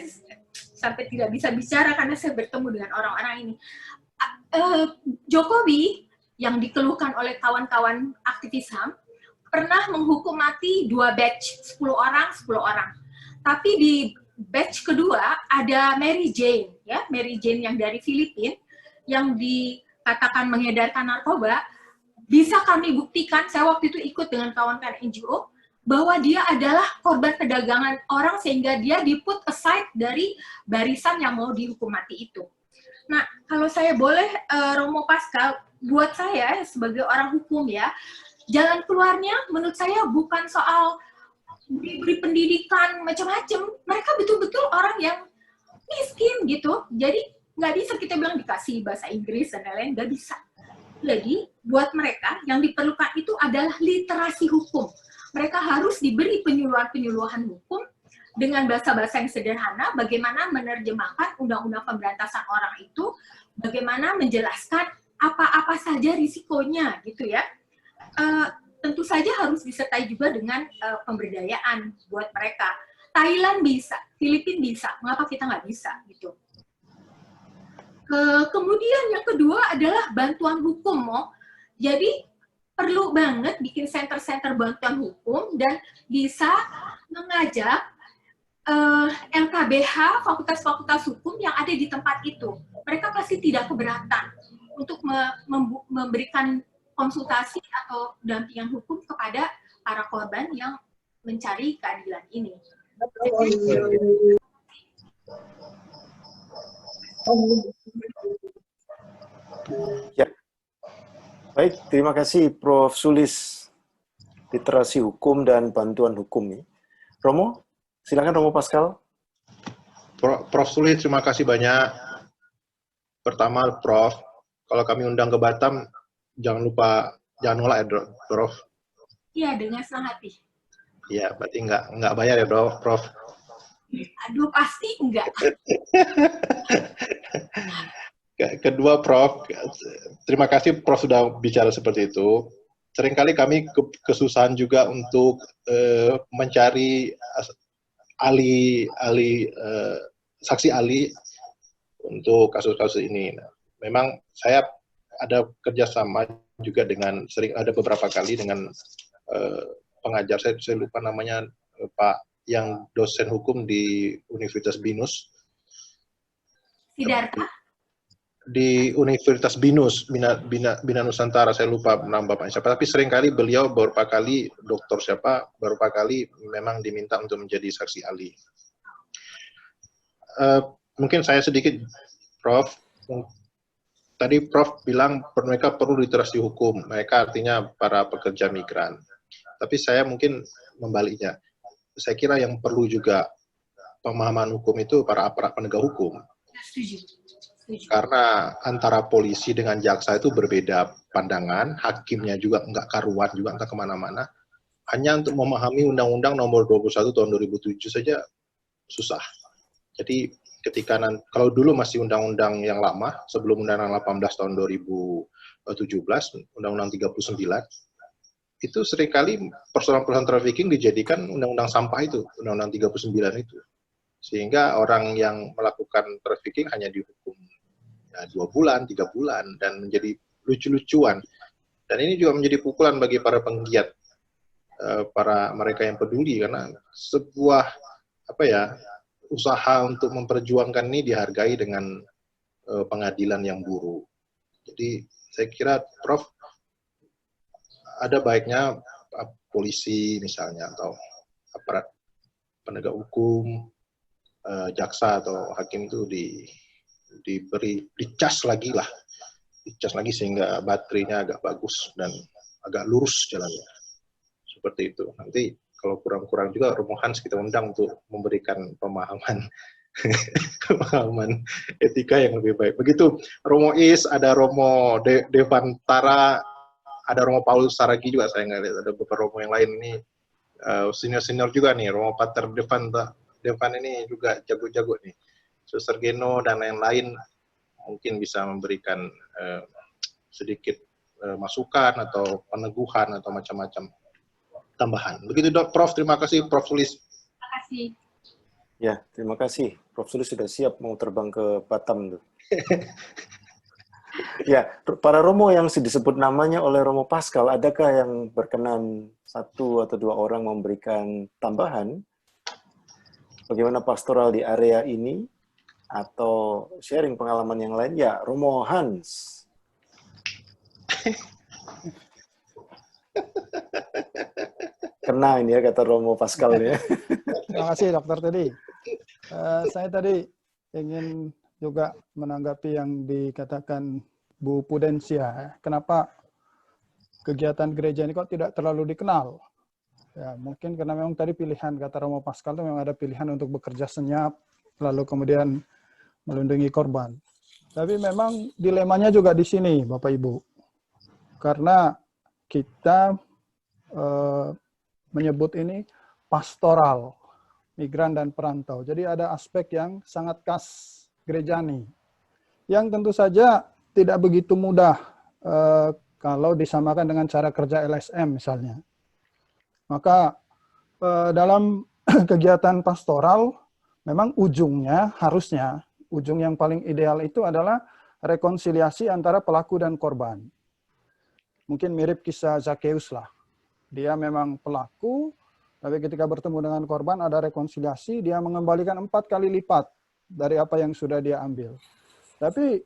sampai tidak bisa bicara karena saya bertemu dengan orang-orang ini. Jokowi yang dikeluhkan oleh kawan-kawan aktivis HAM pernah menghukum mati 2 batch, 10 orang. Tapi di batch kedua ada Mary Jane yang dari Filipina yang dikatakan mengedarkan narkoba. Bisa kami buktikan, saya waktu itu ikut dengan kawan-kawan NGO, bahwa dia adalah korban perdagangan orang sehingga dia di-put aside dari barisan yang mau dihukum mati itu. Nah, kalau saya boleh, Romo Pascal, buat saya sebagai orang hukum ya, jalan keluarnya menurut saya bukan soal diberi pendidikan macam-macam. Mereka betul-betul orang yang miskin gitu. Jadi nggak bisa kita bilang dikasih bahasa Inggris dan lain-lain, nggak bisa. Jadi buat mereka yang diperlukan itu adalah literasi hukum. Mereka harus diberi penyuluhan hukum dengan bahasa-bahasa yang sederhana, bagaimana menerjemahkan undang-undang pemberantasan orang itu, bagaimana menjelaskan apa-apa saja risikonya, gitu ya. Tentu saja harus disertai juga dengan pemberdayaan buat mereka. Thailand bisa, Filipina bisa, mengapa kita nggak bisa, gitu. Kemudian yang kedua adalah bantuan hukum, Jadi, perlu banget bikin center-center bantuan hukum dan bisa mengajak LKBH, fakultas-fakultas hukum yang ada di tempat itu. Mereka pasti tidak keberatan untuk memberikan konsultasi atau dampingan hukum kepada para korban yang mencari keadilan ini. Ya. Baik, terima kasih Prof. Sulis, literasi hukum dan bantuan hukum. Romo, silakan Romo Pascal. Prof. Sulis, terima kasih banyak. Pertama, Prof, kalau kami undang ke Batam, jangan nolak ya, Prof. Iya, dengan senang hati. Iya, berarti nggak bayar ya, Prof. Aduh, pasti enggak. Kedua, Prof, terima kasih Prof sudah bicara seperti itu. seringkali kami kesusahan juga untuk mencari saksi ahli untuk kasus-kasus ini. Nah, memang saya ada kerjasama juga dengan ada beberapa kali dengan pengajar, saya lupa namanya, Pak yang dosen hukum di Universitas Binus. Siddhartha. Di Universitas Binus, Bina Nusantara, saya lupa nama bapaknya siapa, tapi seringkali beliau beberapa kali, dokter siapa, beberapa kali memang diminta untuk menjadi saksi ahli. Mungkin saya sedikit, Prof. Tadi Prof bilang mereka perlu literasi hukum, mereka artinya para pekerja migran. Tapi saya mungkin membaliknya, saya kira yang perlu juga pemahaman hukum itu para aparat penegak hukum. Karena antara polisi dengan jaksa itu berbeda pandangan, hakimnya juga enggak karuan, juga enggak kemana-mana. Hanya untuk memahami Undang-Undang Nomor 21 Tahun 2007 saja susah. Jadi ketika kalau dulu masih Undang-Undang yang lama, sebelum Undang-Undang 18 Tahun 2017, Undang-Undang 39, itu seringkali persoalan-persoalan trafficking dijadikan Undang-Undang sampah itu, Undang-Undang 39 itu. Sehingga orang yang melakukan trafficking hanya dihukum 2 bulan, 3 bulan, dan menjadi lucu-lucuan. Dan ini juga menjadi pukulan bagi para penggiat, para mereka yang peduli, karena sebuah usaha untuk memperjuangkan ini dihargai dengan pengadilan yang buruk. Jadi saya kira, Prof, ada baiknya polisi misalnya, atau aparat penegak hukum, jaksa atau hakim itu dicas lagi sehingga baterainya agak bagus dan agak lurus jalannya. Seperti itu. Nanti kalau kurang-kurang juga Romo Hans kita undang untuk memberikan pemahaman etika yang lebih baik. Begitu Romo Is, ada Romo Devantara, ada Romo Paulus Saragi juga, saya nggak lihat, ada beberapa Romo yang lain ini senior-senior juga nih, Romo Pater Devan ini juga jago-jago nih. Suster Geno dan lain-lain mungkin bisa memberikan sedikit masukan atau peneguhan atau macam-macam tambahan. Begitu Dok, Prof. Terima kasih, Prof. Sulis. Terima kasih. Ya, terima kasih. Prof. Sulis sudah siap mau terbang ke Batam tuh. Ya, para Romo yang disebut namanya oleh Romo Pascal, adakah yang berkenan 1 atau 2 orang memberikan tambahan? Bagaimana pastoral di area ini? Atau sharing pengalaman yang lain? Ya, Romo Hans. Kena ini ya, kata Romo Pascal ya. Terima kasih, Dokter Teddy. Saya tadi ingin juga menanggapi yang dikatakan Bu Pudensia. Kenapa kegiatan gereja ini kok tidak terlalu dikenal? Ya, mungkin karena memang tadi pilihan, kata Romo Pascal, itu memang ada pilihan untuk bekerja senyap, lalu kemudian melindungi korban. Tapi memang dilemanya juga di sini, Bapak Ibu. Karena kita menyebut ini pastoral, migran dan perantau. Jadi ada aspek yang sangat khas gerejani, yang tentu saja tidak begitu mudah kalau disamakan dengan cara kerja LSM misalnya. Maka dalam kegiatan pastoral, memang ujungnya harusnya, ujung yang paling ideal itu adalah rekonsiliasi antara pelaku dan korban. Mungkin mirip kisah Zakheus lah. Dia memang pelaku, tapi ketika bertemu dengan korban ada rekonsiliasi, dia mengembalikan 4 kali lipat dari apa yang sudah dia ambil. Tapi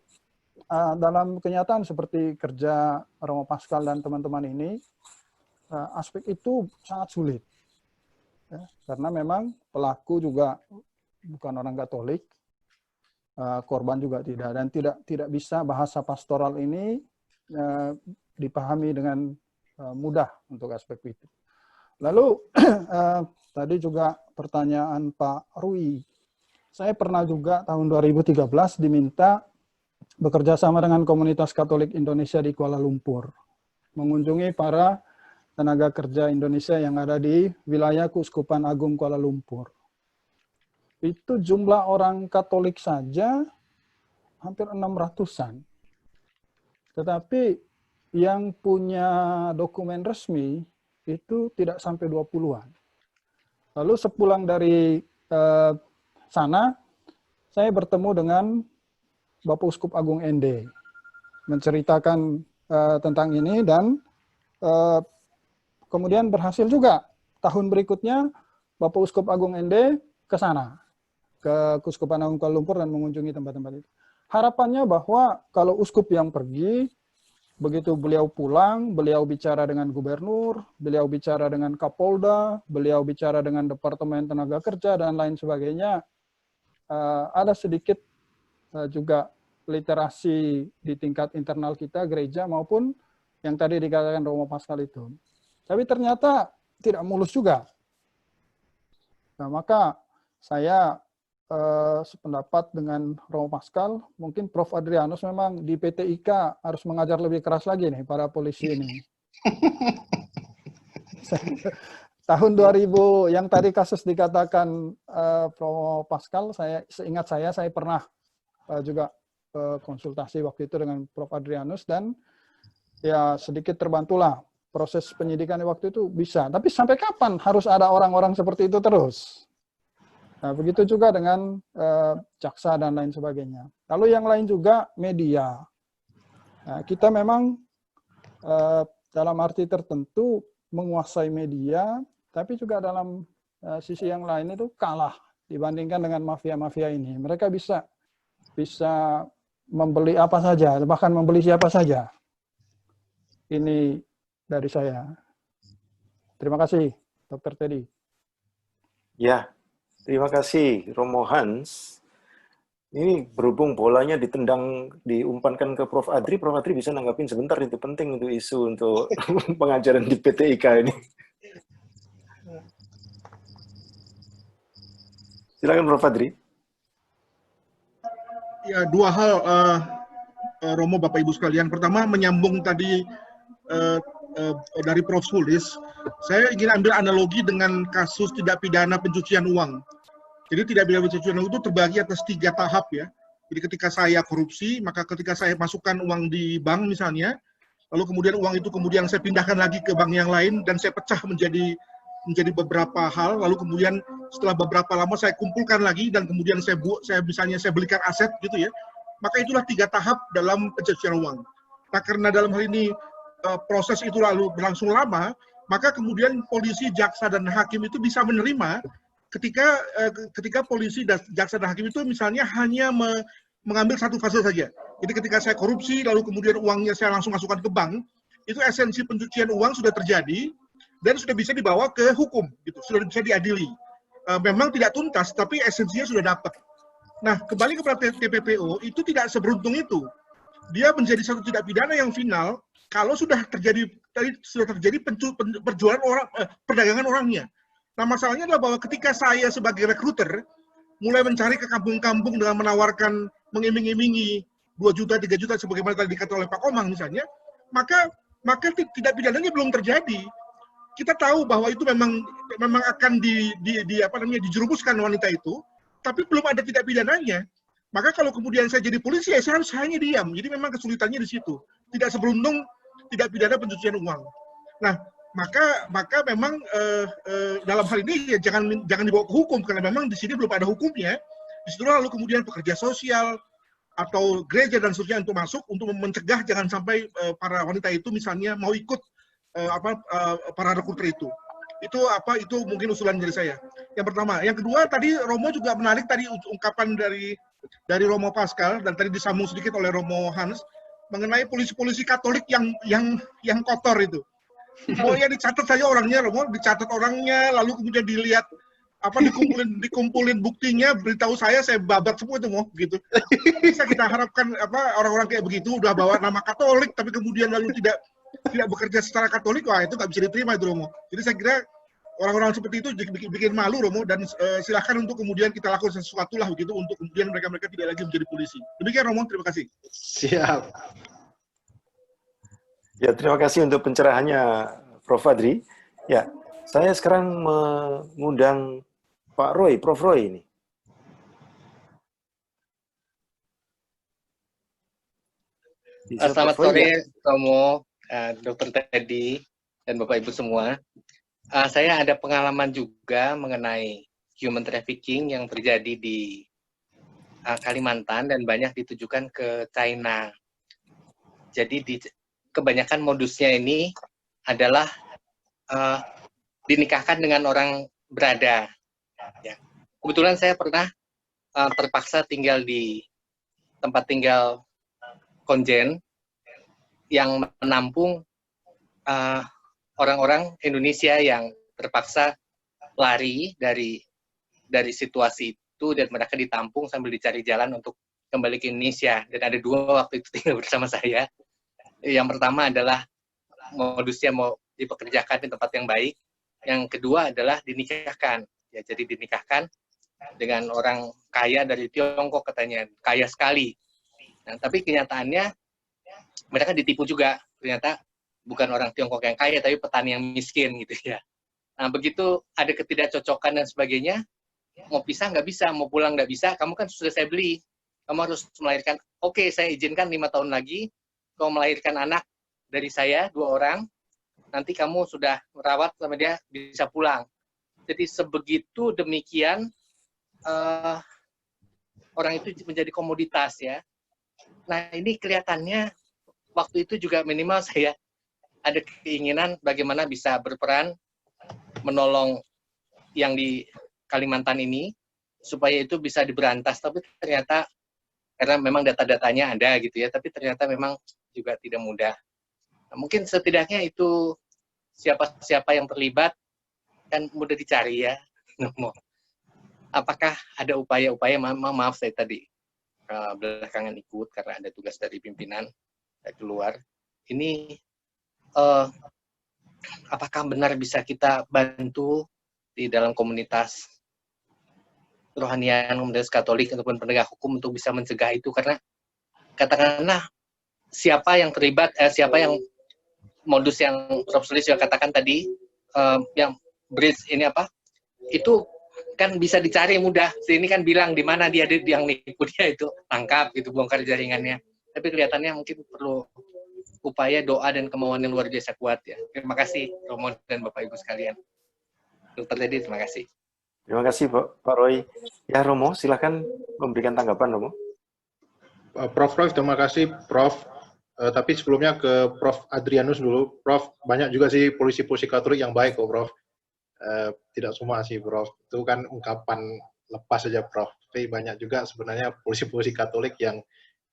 dalam kenyataan seperti kerja Romo Pascal dan teman-teman ini, aspek itu sangat sulit. Ya, karena memang pelaku juga bukan orang Katolik, korban juga tidak, dan tidak bisa bahasa pastoral ini dipahami dengan mudah untuk aspek itu. Lalu tadi juga pertanyaan Pak Rui, saya pernah juga tahun 2013 diminta bekerja sama dengan komunitas Katolik Indonesia di Kuala Lumpur, mengunjungi para tenaga kerja Indonesia yang ada di wilayah Keuskupan Agung Kuala Lumpur. Itu jumlah orang Katolik saja hampir 600-an. Tetapi yang punya dokumen resmi itu tidak sampai 20-an. Lalu sepulang dari sana, saya bertemu dengan Bapak Uskup Agung ND, menceritakan tentang ini, dan kemudian berhasil juga. Tahun berikutnya, Bapak Uskup Agung ND ke sana, ke Keuskupan Agung Kuala Lumpur, dan mengunjungi tempat-tempat itu. Harapannya bahwa kalau uskup yang pergi, begitu beliau pulang, beliau bicara dengan gubernur, beliau bicara dengan Kapolda, beliau bicara dengan Departemen Tenaga Kerja, dan lain sebagainya. Ada sedikit juga literasi di tingkat internal kita, gereja, maupun yang tadi dikatakan Romo Pascal itu. Tapi ternyata tidak mulus juga. Nah, maka saya sependapat dengan Romo Pascal, mungkin Prof. Adrianus memang di PT IKA harus mengajar lebih keras lagi nih para polisi ini. Tahun 2000 yang tadi kasus dikatakan Romo Pascal, seingat saya pernah juga konsultasi waktu itu dengan Prof. Adrianus, dan ya sedikit terbantulah proses penyidikan waktu itu bisa. Tapi sampai kapan harus ada orang-orang seperti itu terus? Nah, begitu juga dengan jaksa dan lain sebagainya. Lalu yang lain juga media. Nah, kita memang dalam arti tertentu menguasai media, tapi juga dalam sisi yang lain itu kalah dibandingkan dengan mafia-mafia ini. Mereka bisa membeli apa saja, bahkan membeli siapa saja. Ini dari saya. Terima kasih, Dr. Teddy. Ya, terima kasih Romo Hans. Ini berhubung bolanya diumpankan ke Prof. Adri bisa nanggapin sebentar, itu penting untuk isu untuk pengajaran di PT IKA ini. Silakan Prof. Adri. Ya, dua hal, Romo, Bapak Ibu sekalian. Pertama, menyambung tadi dari Prof. Sulis, saya ingin ambil analogi dengan kasus tindak pidana pencucian uang. Jadi tindak pidana pencucian uang itu terbagi atas 3 tahap ya. Jadi ketika saya korupsi, maka ketika saya masukkan uang di bank misalnya, lalu kemudian uang itu kemudian saya pindahkan lagi ke bank yang lain, dan saya pecah menjadi beberapa hal, lalu kemudian setelah beberapa lama saya kumpulkan lagi, dan kemudian saya belikan aset gitu ya. Maka itulah 3 tahap dalam pencucian uang. Nah, karena dalam hal ini proses itu lalu berlangsung lama, maka kemudian polisi, jaksa, dan hakim itu bisa menerima ketika polisi, jaksa, dan hakim itu misalnya hanya mengambil satu fase saja. Jadi ketika saya korupsi, lalu kemudian uangnya saya langsung masukkan ke bank, itu esensi pencucian uang sudah terjadi dan sudah bisa dibawa ke hukum, gitu, sudah bisa diadili. Memang tidak tuntas, tapi esensinya sudah dapat. Nah, kembali kepada TPPO, itu tidak seberuntung itu. Dia menjadi satu tindak pidana yang final kalau sudah terjadi perjualan orang, perdagangan orangnya. Nah, masalahnya adalah bahwa ketika saya sebagai rekruter mulai mencari ke kampung-kampung dengan menawarkan, mengiming-imingi 2 juta, 3 juta, sebagaimana tadi dikatakan oleh Pak Komang misalnya, maka tindak pidananya belum terjadi. Kita tahu bahwa itu memang akan dijerumuskan wanita itu, tapi belum ada tindak pidananya. Maka kalau kemudian saya jadi polisi, ya saya harus hanya diam. Jadi memang kesulitannya di situ. Tidak seberuntung tidak pidana pencucian uang. Nah, maka memang dalam hal ini ya jangan dibawa ke hukum, karena memang di sini belum ada hukumnya. Di situ lalu kemudian pekerja sosial atau gereja dan seterusnya untuk masuk untuk mencegah jangan sampai para wanita itu misalnya mau ikut para rekruter itu. Itu mungkin usulan dari saya. Yang pertama, yang kedua tadi Romo juga menarik tadi ungkapan dari Romo Pascal, dan tadi disambung sedikit oleh Romo Hans mengenai polisi-polisi Katolik yang kotor itu. Oh ya, dicatat saja orangnya, Romo, dicatat orangnya, lalu kemudian dilihat dikumpulin buktinya, beritahu saya babat semua itu, mau gitu. Bisa kita harapkan orang-orang kayak begitu udah bawa nama Katolik tapi kemudian lalu tidak bekerja secara Katolik, wah itu nggak bisa diterima itu, Romo. Jadi saya kira orang-orang seperti itu bikin malu, Romo, dan silakan untuk kemudian kita lakukan sesuatu lah begitu untuk kemudian mereka tidak lagi menjadi polisi. Demikian, Romo, terima kasih. Siap. Ya, terima kasih untuk pencerahannya Prof. Adri. Ya, saya sekarang mengundang Pak Roy, Prof. Roy ini. Selamat sore, Romo. Dr. Teddy dan Bapak Ibu semua. Saya ada pengalaman juga mengenai human trafficking yang terjadi di Kalimantan dan banyak ditujukan ke China. Jadi kebanyakan modusnya ini adalah dinikahkan dengan orang berada. Ya. Kebetulan saya pernah terpaksa tinggal di tempat tinggal konjen yang menampung orang-orang Indonesia yang terpaksa lari dari situasi itu dan mereka ditampung sambil dicari jalan untuk kembali ke Indonesia. Dan ada 2 waktu itu tinggal bersama saya. Yang pertama adalah modusnya mau dipekerjakan di tempat yang baik. Yang kedua adalah dinikahkan. Ya, jadi dinikahkan dengan orang kaya dari Tiongkok katanya, kaya sekali. Nah, tapi kenyataannya mereka ditipu juga. Ternyata bukan orang Tiongkok yang kaya, tapi petani yang miskin gitu ya. Nah, begitu ada ketidakcocokan dan sebagainya, mau pisah nggak bisa, mau pulang nggak bisa, kamu kan sudah saya beli. Kamu harus melahirkan, oke, saya izinkan 5 tahun lagi, kamu melahirkan anak dari saya, 2 orang, nanti kamu sudah merawat sama dia, bisa pulang. Jadi sebegitu demikian, orang itu menjadi komoditas ya. Nah, ini kelihatannya waktu itu juga minimal saya ada keinginan bagaimana bisa berperan menolong yang di Kalimantan ini supaya itu bisa diberantas, tapi ternyata karena memang data-datanya ada gitu ya, tapi ternyata memang juga tidak mudah. Nah, mungkin setidaknya itu siapa-siapa yang terlibat kan mudah dicari ya. Apakah ada upaya-upaya, maaf saya tadi belakangan ikut karena ada tugas dari pimpinan keluar. Ini apakah benar bisa kita bantu di dalam komunitas kerohanian, komunitas Katolik ataupun penegak hukum untuk bisa mencegah itu, karena katakanlah siapa yang terlibat, siapa yang modus yang Prof. Sulis juga katakan tadi, yang bridge ini apa, itu kan bisa dicari mudah. Ini kan bilang di mana dia yang nipu dia itu, tangkap gitu, bongkar jaringannya. Tapi kelihatannya mungkin perlu upaya doa dan kemauan yang luar biasa kuat ya. Terima kasih Romo dan Bapak Ibu sekalian. Dr. Teddy, terima kasih. Terima kasih Pak Roy. Ya Romo, silakan memberikan tanggapan Romo. Prof. Roy, terima kasih Prof. Tapi sebelumnya ke Prof. Adrianus dulu. Prof, banyak juga sih polisi-polisi Katolik yang baik kok Prof. Tidak semua sih Prof. Itu kan ungkapan lepas saja Prof. Tapi banyak juga sebenarnya polisi-polisi Katolik yang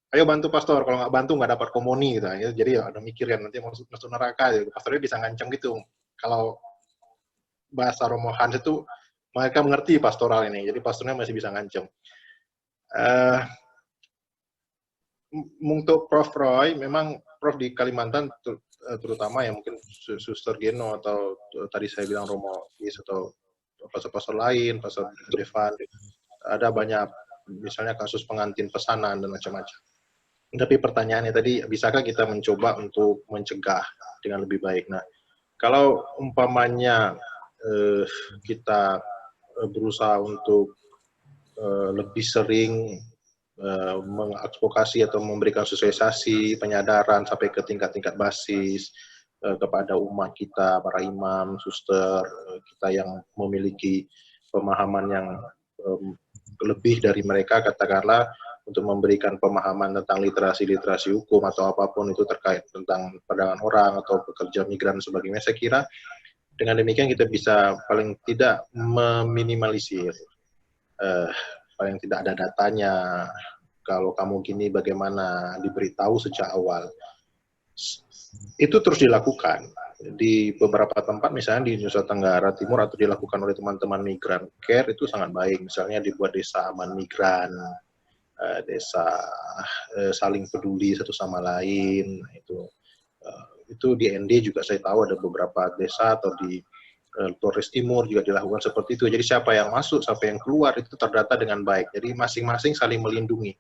ayo bantu pastor, kalau nggak bantu nggak dapat komuni gitu. Jadi ya ada mikir kan nanti masuk neraka, gitu. Pastornya bisa ngancam gitu. Kalau bahasa Romo Hans itu mereka mengerti pastoral ini, jadi pastornya masih bisa ngancam. Untuk Prof. Roy, memang Prof di Kalimantan terutama ya mungkin Suster Geno atau tadi saya bilang Romo Is atau pastor-pastor lain, Pastor Devan, ada banyak misalnya kasus pengantin pesanan dan macam-macam. Tapi pertanyaannya tadi, bisakah kita mencoba untuk mencegah dengan lebih baik? Nah, kalau umpamanya kita berusaha untuk lebih sering mengadvokasi atau memberikan sosialisasi, penyadaran sampai ke tingkat-tingkat basis kepada umat kita, para imam, suster, kita yang memiliki pemahaman yang lebih dari mereka, katakanlah, untuk memberikan pemahaman tentang literasi hukum atau apapun itu terkait tentang perdagangan orang atau pekerja migran sebagainya. Saya kira dengan demikian kita bisa paling tidak meminimalisir, paling tidak ada datanya, kalau kamu gini bagaimana, diberitahu sejak awal. Itu terus dilakukan. Di beberapa tempat, misalnya di Nusa Tenggara Timur, atau dilakukan oleh teman-teman migran care, itu sangat baik. Misalnya dibuat desa aman migran, desa saling peduli satu sama lain. Itu di ND juga saya tahu ada beberapa desa, atau di Torres Timur juga dilakukan seperti itu. Jadi siapa yang masuk, siapa yang keluar, itu terdata dengan baik. Jadi masing-masing saling melindungi,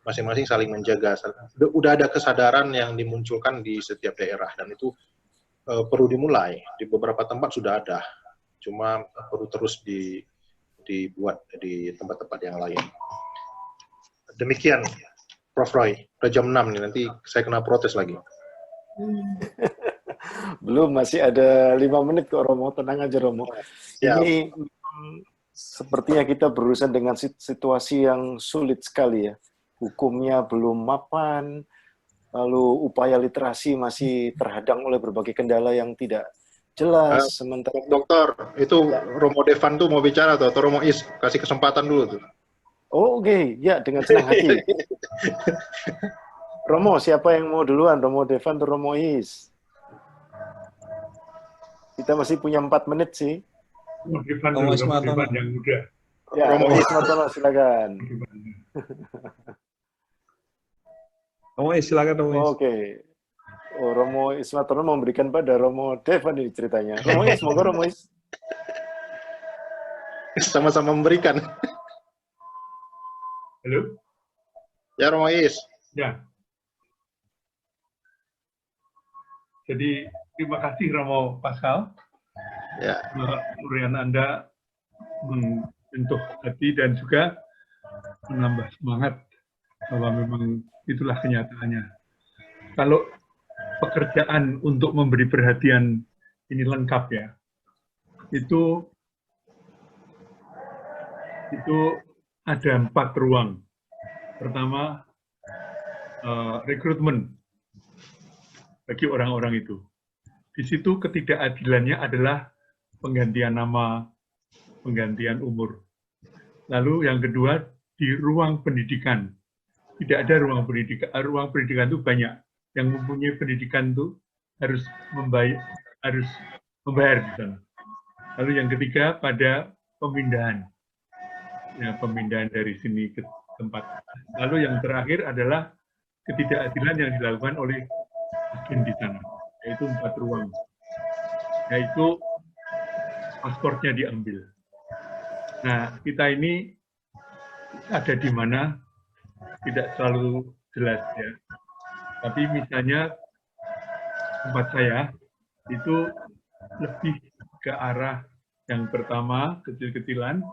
masing-masing saling menjaga. Udah ada kesadaran yang dimunculkan di setiap daerah, dan itu perlu dimulai. Di beberapa tempat sudah ada, cuma perlu terus dibuat di tempat-tempat yang lain. Demikian, Prof. Roy. Udah jam 6 nih, nanti saya kena protes lagi. Belum, masih ada 5 menit kok Romo, tenang aja Romo. Siap. Ini sepertinya kita berurusan dengan situasi yang sulit sekali ya. Hukumnya belum mapan, lalu upaya literasi masih terhadang oleh berbagai kendala yang tidak jelas. Sementara Dokter, itu Romo Devan tuh mau bicara tuh, atau Romo Is, kasih kesempatan dulu tuh. oh, oke, ya dengan senang hati. Romo, siapa yang mau duluan? Romo Devan atau Romo Is? Kita masih punya 4 menit sih. Romo Ismatono yang muda. Ya, Romo Ismatono, silakan. Romo Is, silakan Romo Is. Oke. Oh, Romo Ismatono memberikan pada Romo Devan ini ceritanya. Romo Is, semoga Romo Is. Sama-sama memberikan. Halo? Ya, Romo Is. Ya. Jadi, terima kasih Romo Pascal. Ya. Urian Anda menyentuh hati dan juga menambah semangat bahwa memang itulah kenyataannya. Kalau pekerjaan untuk memberi perhatian ini lengkap ya, itu ada 4 ruang. Pertama, rekrutmen bagi orang-orang itu. Di situ ketidakadilannya adalah penggantian nama, penggantian umur. Lalu yang kedua, di ruang pendidikan. Tidak ada ruang pendidikan. Ruang pendidikan itu banyak. Yang mempunyai pendidikan itu harus membayar di sana. Lalu yang ketiga, pada pemindahan. Ya, pemindahan dari sini ke tempat. Lalu yang terakhir adalah ketidakadilan yang dilakukan oleh hakim di sana. Yaitu 4 ruang. Yaitu paspornya diambil. Nah, kita ini ada di mana tidak selalu jelas ya. Tapi misalnya tempat saya itu lebih ke arah yang pertama, kecil-kecilan,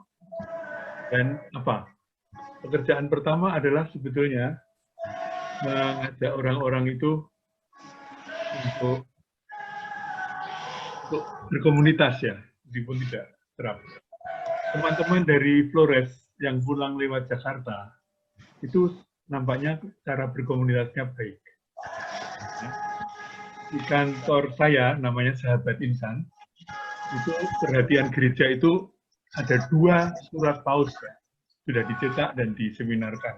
dan apa? Pekerjaan pertama adalah sebetulnya mengajak orang-orang itu untuk berkomunitas ya, meskipun tidak terap. Teman-teman dari Flores yang pulang lewat Jakarta, itu nampaknya cara berkomunitasnya baik. Di kantor saya, namanya Sahabat Insan, itu perhatian gereja itu ada 2 surat paus ya, sudah dicetak dan diseminarkan.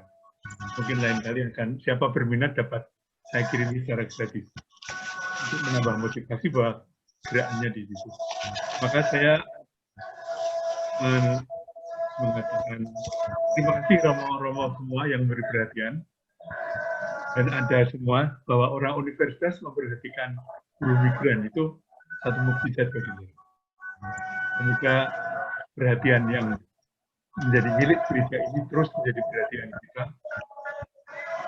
Mungkin lain kali akan siapa berminat dapat saya kirimi secara gratis untuk menambah motivasi bahwa gerakannya di situ. Maka saya mengatakan terima kasih Romo-Romo semua yang beri perhatian, dan Anda semua bahwa orang universitas memperhatikan guru migran itu satu mukjizat bagi saya. Semoga perhatian yang menjadi milik gereja ini terus menjadi perhatian kita.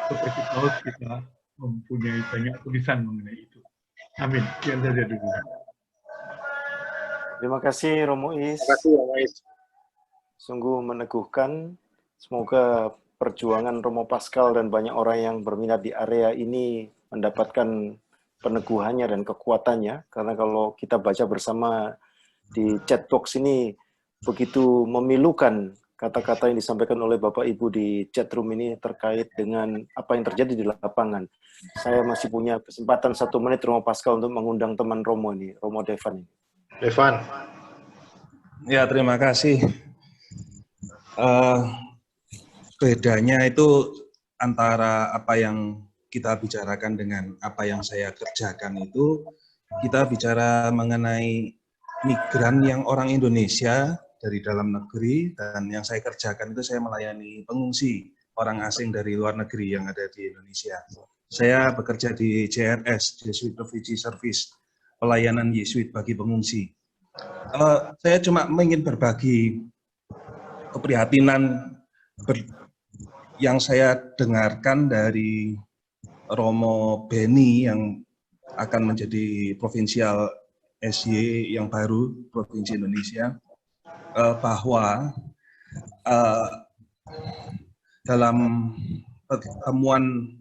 Seperti Paulus kita mempunyai banyak tulisan mengenai itu. Amin. Sekian saja dulu. Terima kasih Romo Is. Terima kasih Romo Is. Sungguh meneguhkan. Semoga perjuangan Romo Pascal dan banyak orang yang berminat di area ini mendapatkan peneguhannya dan kekuatannya. Karena kalau kita baca bersama di chat box ini begitu memilukan kata-kata yang disampaikan oleh Bapak Ibu di chat room ini terkait dengan apa yang terjadi di lapangan. Saya masih punya kesempatan 1 menit Romo Pascal untuk mengundang teman Romo ini, Romo Devan ini. Devan. Ya, terima kasih. Bedanya itu antara apa yang kita bicarakan dengan apa yang saya kerjakan itu, kita bicara mengenai migran yang orang Indonesia dari dalam negeri, dan yang saya kerjakan itu saya melayani pengungsi orang asing dari luar negeri yang ada di Indonesia. Saya bekerja di JRS, Jesuit Refugee Service, pelayanan Yesuit bagi pengungsi. Saya cuma ingin berbagi keprihatinan yang saya dengarkan dari Romo Beni yang akan menjadi provinsial SY yang baru, Provinsi Indonesia, bahwa dalam pertemuan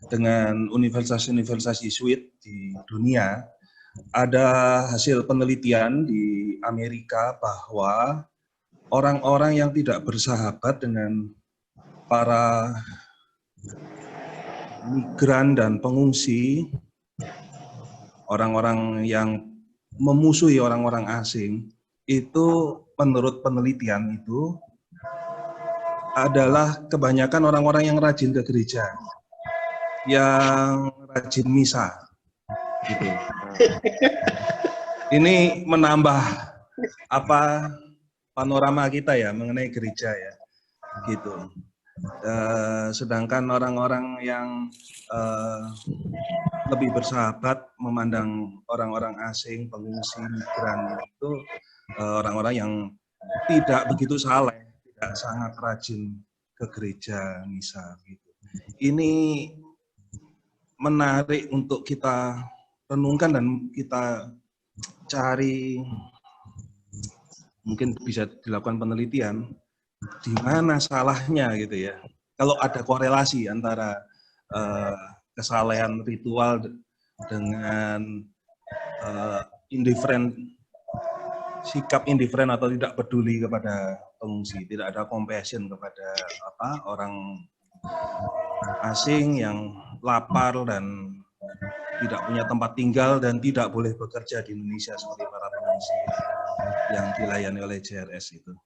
dengan universitas-universitas Yesuit di dunia, ada hasil penelitian di Amerika bahwa orang-orang yang tidak bersahabat dengan para migran dan pengungsi, orang-orang yang memusuhi orang-orang asing, itu menurut penelitian itu adalah kebanyakan orang-orang yang rajin ke gereja, yang rajin misa, gitu. Ini menambah panorama kita ya mengenai gereja ya, gitu. Sedangkan orang-orang yang lebih bersahabat memandang orang-orang asing, pengungsi, migran itu orang-orang yang tidak begitu saleh, tidak sangat rajin ke gereja misa, gitu. Ini menarik untuk kita renungkan dan kita cari, mungkin bisa dilakukan penelitian di mana salahnya gitu ya. Kalau ada korelasi antara kesalehan ritual dengan sikap indiferen atau tidak peduli kepada pengungsi, tidak ada compassion kepada orang asing yang lapar dan tidak punya tempat tinggal dan tidak boleh bekerja di Indonesia seperti para pengungsi yang dilayani oleh JRS itu.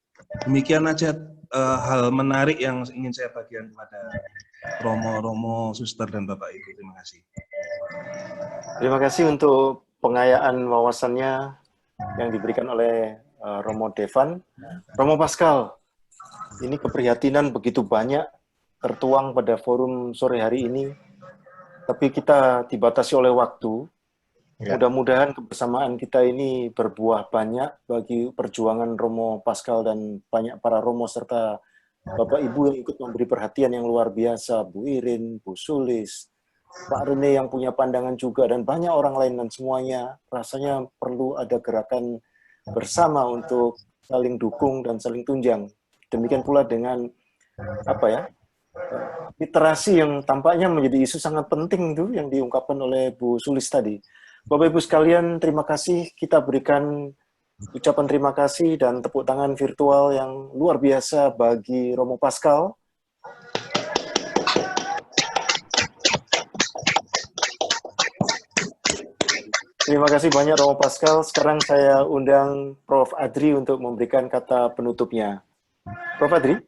Demikian aja hal menarik yang ingin saya bagikan kepada Romo, Suster, dan Bapak Ibu. Terima kasih. Terima kasih untuk pengayaan wawasannya yang diberikan oleh Romo Devan. Romo Pascal, ini keprihatinan begitu banyak tertuang pada forum sore hari ini, tapi kita dibatasi oleh waktu. Mudah-mudahan kebersamaan kita ini berbuah banyak bagi perjuangan Romo Pascal dan banyak para Romo serta Bapak Ibu yang ikut memberi perhatian yang luar biasa, Bu Irin, Bu Sulis, Pak Rene yang punya pandangan juga, dan banyak orang lain, dan semuanya rasanya perlu ada gerakan bersama untuk saling dukung dan saling tunjang. Demikian pula dengan literasi yang tampaknya menjadi isu sangat penting itu yang diungkapkan oleh Bu Sulis tadi. Bapak Ibu sekalian, terima kasih. Kita berikan ucapan terima kasih dan tepuk tangan virtual yang luar biasa bagi Romo Pascal. Terima kasih banyak Romo Pascal. Sekarang saya undang Prof. Adri untuk memberikan kata penutupnya. Prof. Adri?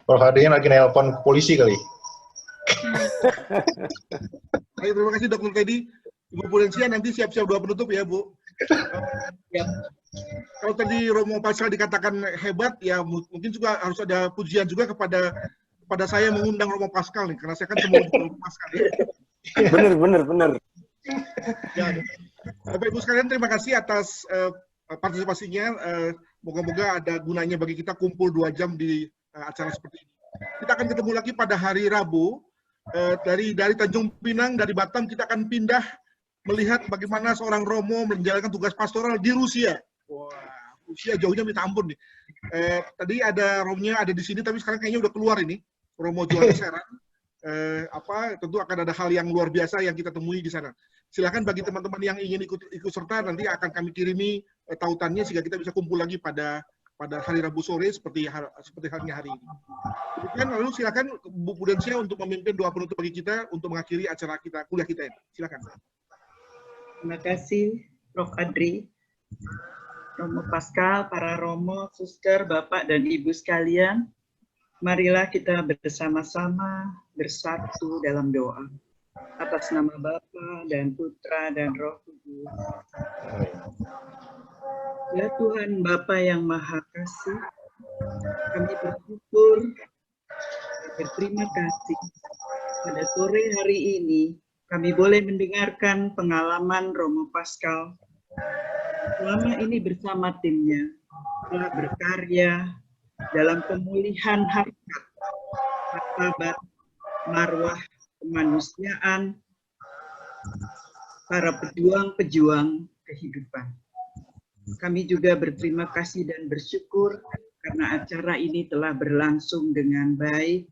Prof. Adri lagi nelpon polisi kali. Baik, terima kasih Dr. Teddy. Ibu Pulensia nanti siap-siap doa penutup ya, Bu. Kalau tadi Romo Pascal dikatakan hebat, ya mungkin juga harus ada pujian juga kepada saya mengundang Romo Pascal nih, karena saya kan semua Romo Pascal ya. Benar. Ya, Bapak Ibu sekalian, terima kasih atas partisipasinya. Moga-moga ada gunanya bagi kita kumpul 2 jam di acara seperti ini. Kita akan ketemu lagi pada hari Rabu. Dari Tanjung Pinang, dari Batam, kita akan pindah melihat bagaimana seorang Romo menjalankan tugas pastoral di Rusia. Wah, Rusia jauhnya minta ampun nih. Tadi ada Romonya ada di sini, tapi sekarang kayaknya udah keluar ini, Romo Johannes Serang. Tentu akan ada hal yang luar biasa yang kita temui di sana. Silakan bagi teman-teman yang ingin ikut serta, nanti akan kami kirimi tautannya sehingga kita bisa kumpul lagi pada hari Rabu sore seperti halnya hari ini. Kemudian lalu silakan Bu Pudensia untuk memimpin doa penutup bagi kita untuk mengakhiri acara kita, kuliah kita ini. Silakan. Terima kasih Prof. Adri, Romo Pascal, para Romo, Suster, Bapak dan Ibu sekalian. Marilah kita bersama-sama bersatu dalam doa. Atas nama Bapa dan Putra dan Roh Kudus. Ya Tuhan Bapa yang Maha Kasih, kami bersyukur, berterima kasih pada sore hari ini kami boleh mendengarkan pengalaman Romo Pascal. Selama ini bersama timnya telah berkarya dalam pemulihan harkat, martabat, marwah kemanusiaan para pejuang-pejuang kehidupan. Kami juga berterima kasih dan bersyukur karena acara ini telah berlangsung dengan baik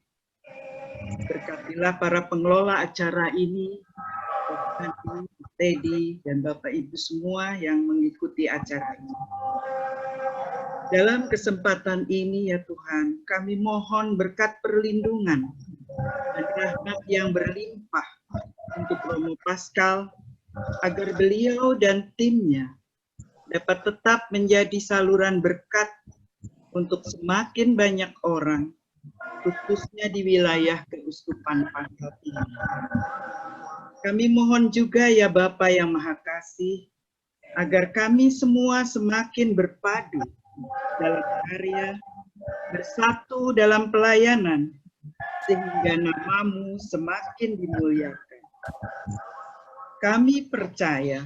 Berkatilah para pengelola acara ini, Bapak Teddy, dan Bapak Ibu semua yang mengikuti acara ini. Dalam kesempatan ini ya Tuhan, kami mohon berkat perlindungan dan rahmat yang berlimpah untuk Romo Pascal, agar beliau dan timnya dapat tetap menjadi saluran berkat untuk semakin banyak orang, khususnya di wilayah Keuskupan Pangkal ini. Kami mohon juga ya Bapa yang Maha Kasih, agar kami semua semakin berpadu dalam karya, bersatu dalam pelayanan, sehingga nama-Mu semakin dimuliakan. Kami percaya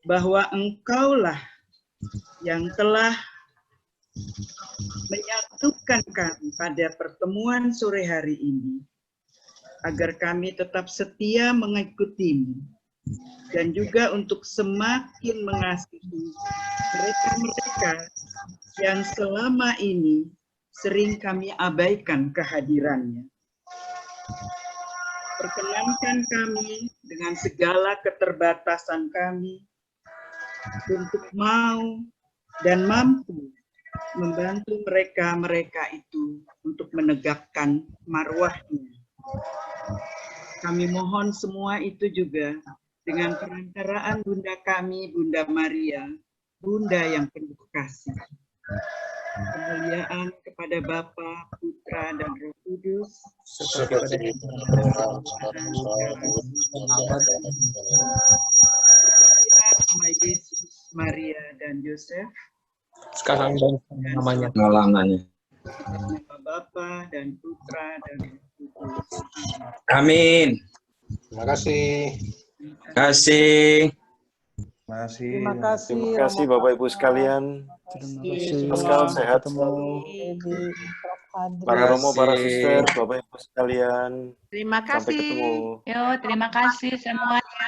bahwa Engkaulah yang telah menyatukan kami pada pertemuan sore hari ini, agar kami tetap setia mengikuti-Mu, dan juga untuk semakin mengasihi mereka-mereka yang selama ini sering kami abaikan kehadirannya. Perkenankan kami dengan segala keterbatasan kami untuk mau dan mampu membantu mereka-mereka itu untuk menegakkan marwahnya. Kami mohon semua itu juga dengan perantaraan Bunda kami, Bunda Maria, Bunda yang penuh kasih. Kemuliaan kepada Bapa, Putra, dan Roh Kudus, seperti sama Yesus, Maria, dan Yosef, Sekarang dan namanya. nama Bapa dan Putra dan Roh Kudus. Amin. Terima kasih. Terima kasih. Terima kasih. Terima kasih Bapak Ibu sekalian. Terima kasih. Pascal sehat Ketemu. selalu. Prof. Para Romo, para kasih. suster, Bapak Ibu sekalian. Terima Sampai kasih. ketemu. Yo, terima kasih semuanya.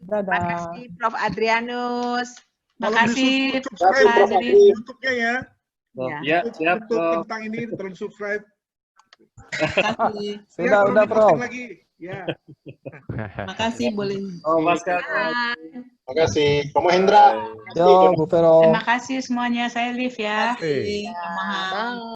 Dadah. Terima kasih Prof. Adrianus. Terima Tolong kasih subscribe Pak Adri. YouTube-nya ya. Ya. siap, Untuk Prof. tentang ini tolong subscribe. Terima kasih. Sudah, Tolong udah, diposting Prof. lagi. Ya. Terima kasih, boleh. Oh, Pascal. Terima kasih. Pak Mahendra. Yo, Bu Vero. Terima kasih semuanya. Saya Liv ya. Terima kasih. Mahal.